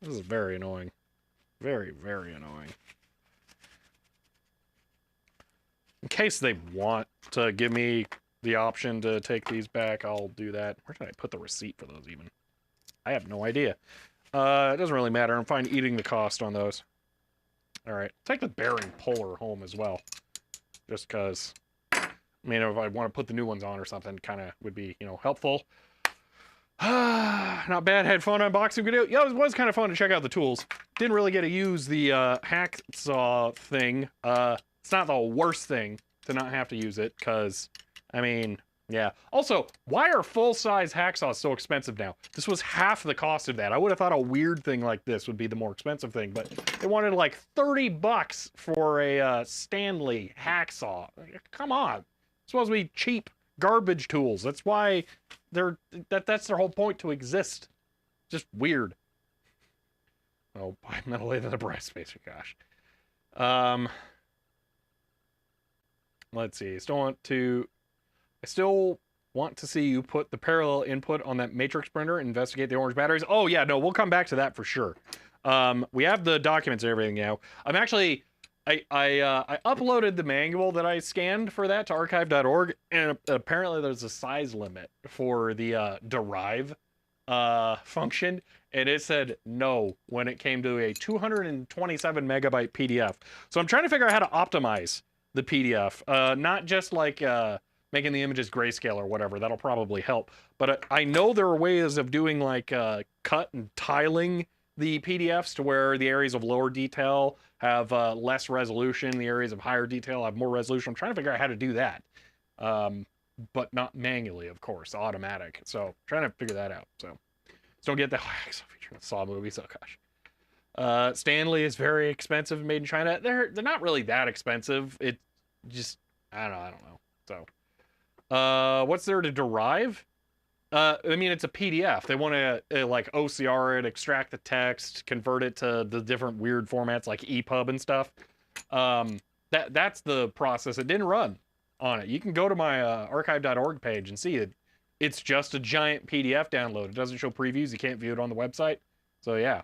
this is very annoying. Very, very annoying. In case they want to give me the option to take these back, I'll do that. Where did I put the receipt for those even? I have no idea. It doesn't really matter. I'm fine eating the cost on those. Alright. Take the bearing puller home as well. Just because, I mean, if I want to put the new ones on or something, kind of would be, you know, helpful. Not bad. Had fun unboxing video. Yeah, it was kind of fun to check out the tools. Didn't really get to use the hacksaw thing. It's not the worst thing to not have to use it, because, I mean, Yeah. Also, why are full-size hacksaws so expensive now? This was half the cost of that. I would have thought a weird thing like this would be the more expensive thing, but they wanted like $30 for a Stanley hacksaw. Come on. It's supposed to be cheap garbage tools. That's why that's their whole point, to exist. Just weird. Oh, buy metal in the brass spacer, gosh. Let's see. I still want to see you put the parallel input on that matrix printer and investigate the orange batteries. Oh yeah, no, we'll come back to that for sure. We have the documents and everything now. I'm actually, I uploaded the manual that I scanned for that to archive.org, and apparently there's a size limit for the derive function, and it said no when it came to a 227 megabyte PDF. So I'm trying to figure out how to optimize the PDF, not just like making the images grayscale or whatever. That'll probably help. But I know there are ways of doing like cut and tiling the PDFs to where the areas of lower detail have less resolution, the areas of higher detail have more resolution. I'm trying to figure out how to do that. But not manually, of course, automatic. So trying to figure that out. So don't get that feature in Saw movies. Oh gosh. Stanley is very expensive, made in China. They're not really that expensive. It just I don't know. So what's there to derive? I mean, it's a PDF. They want to like OCR it, extract the text, convert it to the different weird formats like EPUB and stuff. That's the process. It didn't run on it. You can go to my archive.org page and see it. It's just a giant PDF download. It doesn't show previews. You can't view it on the website. So yeah.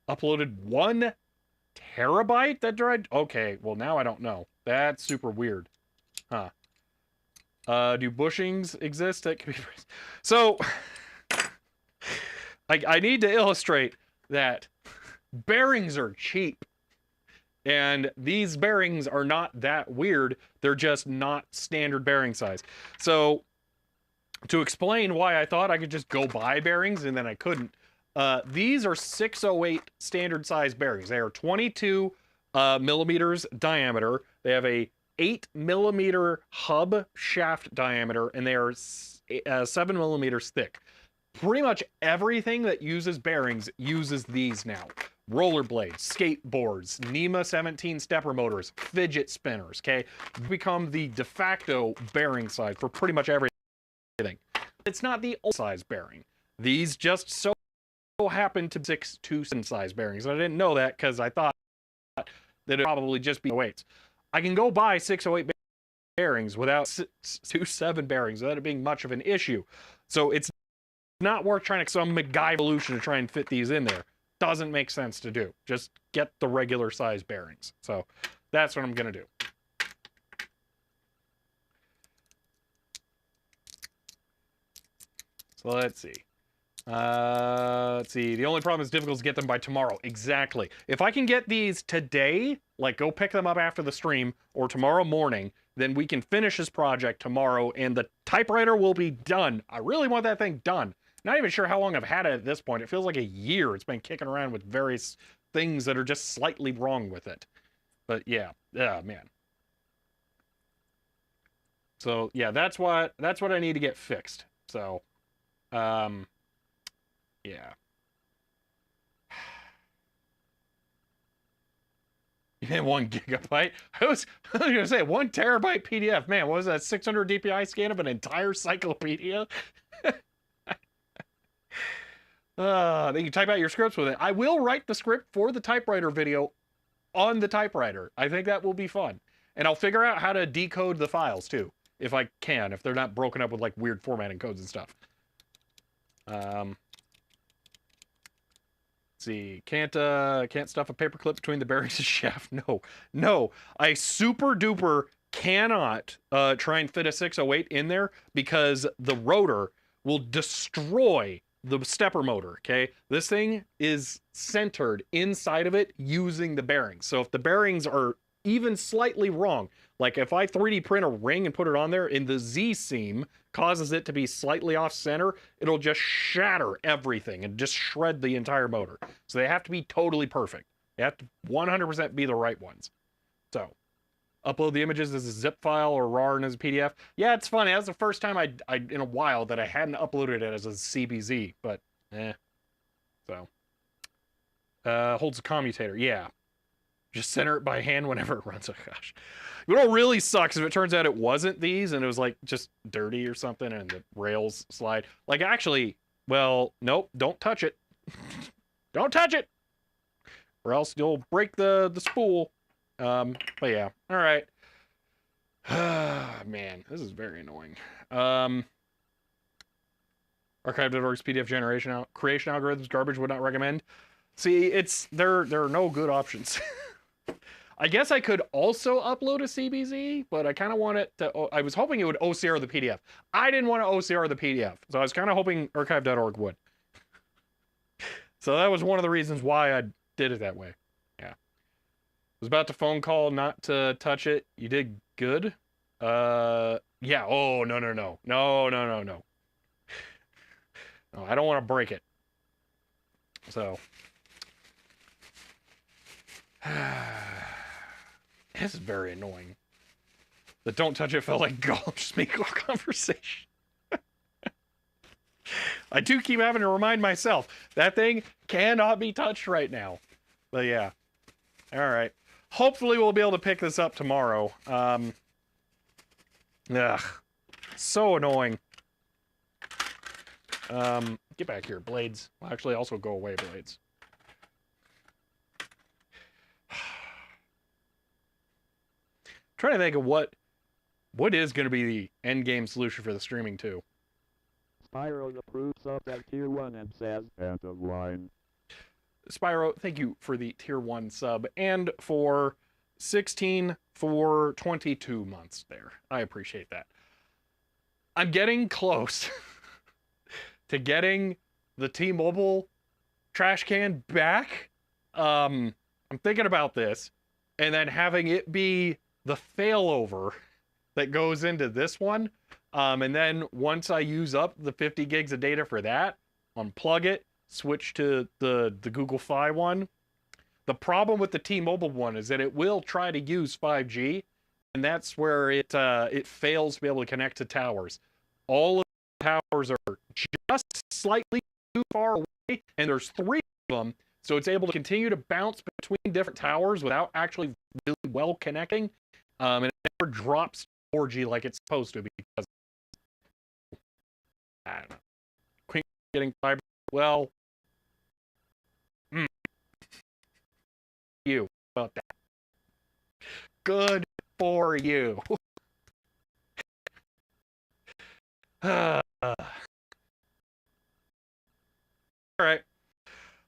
Uploaded 1 terabyte that dried? Okay, well now I don't know. That's super weird. Huh. Do bushings exist? That could be... So, I need to illustrate that bearings are cheap. And these bearings are not that weird. They're just not standard bearing size. So, to explain why I thought I could just go buy bearings and then I couldn't, these are 608 standard size bearings. They are 22 millimeters diameter. They have a 8 millimeter hub shaft diameter, and they are 7 millimeters thick. Pretty much everything that uses bearings uses these now. Rollerblades, skateboards, NEMA 17 stepper motors, fidget spinners, okay? Become the de facto bearing size for pretty much everything. It's not the old size bearing. These just so happen to be 6.2 size bearings. And I didn't know that because I thought that it'd probably just be 608s. I can go buy 608 bearings without 627 bearings without it being much of an issue. So it's not worth trying to some MacGyver solution to try and fit these in there. Doesn't make sense to do. Just get the regular size bearings. So that's what I'm gonna do. So let's see. The only problem is difficult to get them by tomorrow. Exactly. If I can get these today, like go pick them up after the stream or tomorrow morning, then we can finish this project tomorrow and the typewriter will be done. I really want that thing done. Not even sure how long I've had it at this point. It feels like a year. It's been kicking around with various things that are just slightly wrong with it. But yeah, man. So yeah, that's what I need to get fixed. So, yeah. You had 1 gigabyte? I was gonna say 1 terabyte PDF. Man, what was that? 600 DPI scan of an entire cyclopedia? Then you type out your scripts with it. I will write the script for the typewriter video on the typewriter. I think that will be fun. And I'll figure out how to decode the files too, if I can, if they're not broken up with like weird formatting codes and stuff. Let's see. Can't stuff a paperclip between the bearings and shaft. No. I super duper cannot try and fit a 608 in there because the rotor will destroy the stepper motor, okay? This thing is centered inside of it using the bearings. So if the bearings are even slightly wrong, like if I 3D print a ring and put it on there and the Z seam causes it to be slightly off center, it'll just shatter everything and just shred the entire motor. So they have to be totally perfect. They have to 100% be the right ones. So, upload the images as a zip file or RAR and as a PDF. Yeah, it's funny. That's the first time I in a while that I hadn't uploaded it as a CBZ, but So, holds a commutator. Yeah. Just center it by hand whenever it runs. Oh, gosh. You know what really sucks if it turns out it wasn't these and it was like just dirty or something and the rails slide. Like, actually, well, nope, don't touch it. Don't touch it! Or else you'll break the spool. But yeah, all right. Man, this is very annoying. Archive.org's PDF generation creation algorithms garbage, would not recommend. See, there are no good options. I guess I could also upload a CBZ, but I kind of want it to, I was hoping it would OCR the PDF. I didn't want to OCR the PDF, so I was kind of hoping archive.org would. So that was one of the reasons why I did it that way. Yeah. I was about to phone call not to touch it. You did good. Yeah. Oh, no. No, I don't want to break it. So. This is very annoying. The don't touch it felt like Gollum's Meatloaf conversation. I do keep having to remind myself that thing cannot be touched right now. But yeah. All right. Hopefully we'll be able to pick this up tomorrow. Ugh. So annoying. Get back here, blades. Well, actually, also go away, blades. Trying to think of what is going to be the end game solution for the streaming too. Spyro approves of that tier 1 and says end of line. Spyro, thank you for the tier 1 sub and for 16 for 22 months there. I appreciate that. I'm getting close to getting the T-Mobile trash can back. I'm thinking about this and then having it be the failover that goes into this one. And then once I use up the 50 gigs of data for that, unplug it, switch to the Google Fi one. The problem with the T-Mobile one is that it will try to use 5G, and that's where it fails to be able to connect to towers. All of the towers are just slightly too far away, and there's 3 of them, so it's able to continue to bounce between different towers without actually really well connecting. And it never drops 4G like it's supposed to because I don't know. Getting fiber. Well, you about that. Good for you. All right.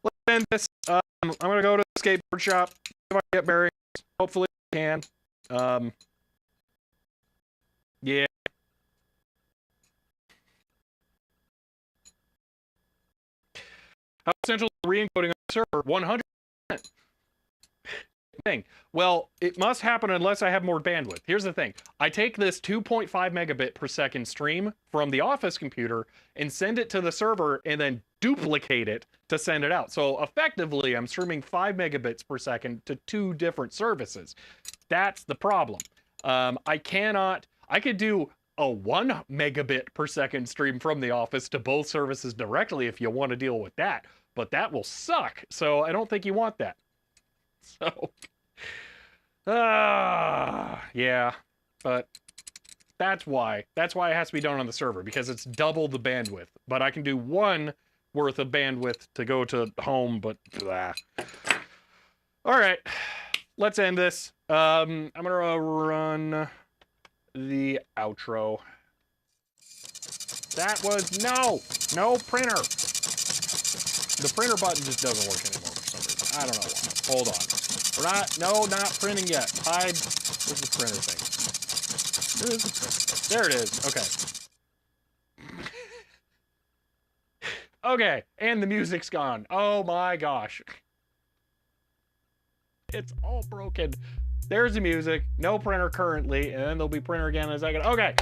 Let's end this. I'm gonna go to the skateboard shop. If I get bearings, hopefully I can. Yeah. How essential is re-encoding on the server? 100%. Thing. Well, it must happen unless I have more bandwidth. Here's the thing. I take this 2.5 megabit per second stream from the office computer and send it to the server and then duplicate it to send it out. So effectively, I'm streaming 5 megabits per second to 2 different services. That's the problem. I could do a 1 megabit per second stream from the office to both services directly if you want to deal with that, but that will suck. So I don't think you want that. So, yeah, but that's why it has to be done on the server, because it's double the bandwidth, but I can do 1 worth of bandwidth to go to home, but blah. All right, let's end this. I'm gonna run the outro. That was no printer. The printer button just doesn't work anymore for some reason. I don't know why. Hold on. We're not printing yet. Hide. Where's the printer thing? Where is the printer? There it is. Okay. Okay, and the music's gone. Oh my gosh. It's all broken. There's the music. No printer currently, and then there'll be printer again in a second. Okay.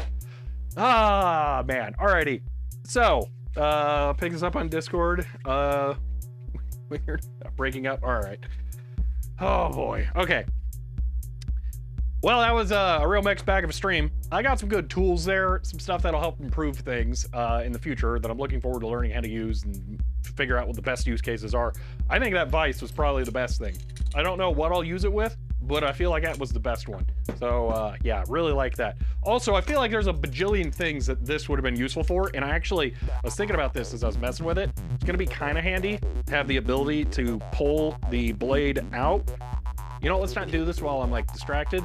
Ah, man. Alrighty. So, pick this up on Discord. We're breaking up. All right. Oh boy. Okay. Well, that was a real mixed bag of a stream. I got some good tools there, some stuff that'll help improve things in the future that I'm looking forward to learning how to use and figure out what the best use cases are. I think that vise was probably the best thing. I don't know what I'll use it with, but I feel like that was the best one. So yeah, really like that. Also, I feel like there's a bajillion things that this would have been useful for, and I was thinking about this as I was messing with it. It's gonna be kind of handy to have the ability to pull the blade out. You know, let's not do this while I'm like distracted.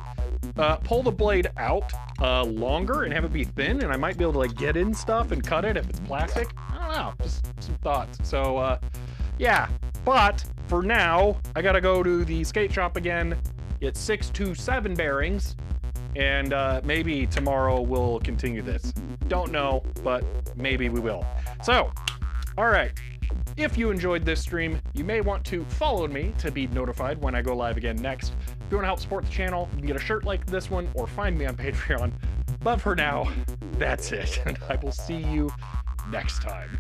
Pull the blade out longer and have it be thin, and I might be able to like get in stuff and cut it if it's plastic. I don't know, just some thoughts. So yeah, but for now, I gotta go to the skate shop again, get 6 to 7 bearings, and maybe tomorrow we'll continue this. Don't know, but maybe we will. So, all right. If you enjoyed this stream, you may want to follow me to be notified when I go live again next. If you want to help support the channel, you can get a shirt like this one or find me on Patreon. But for now, that's it, and I will see you next time.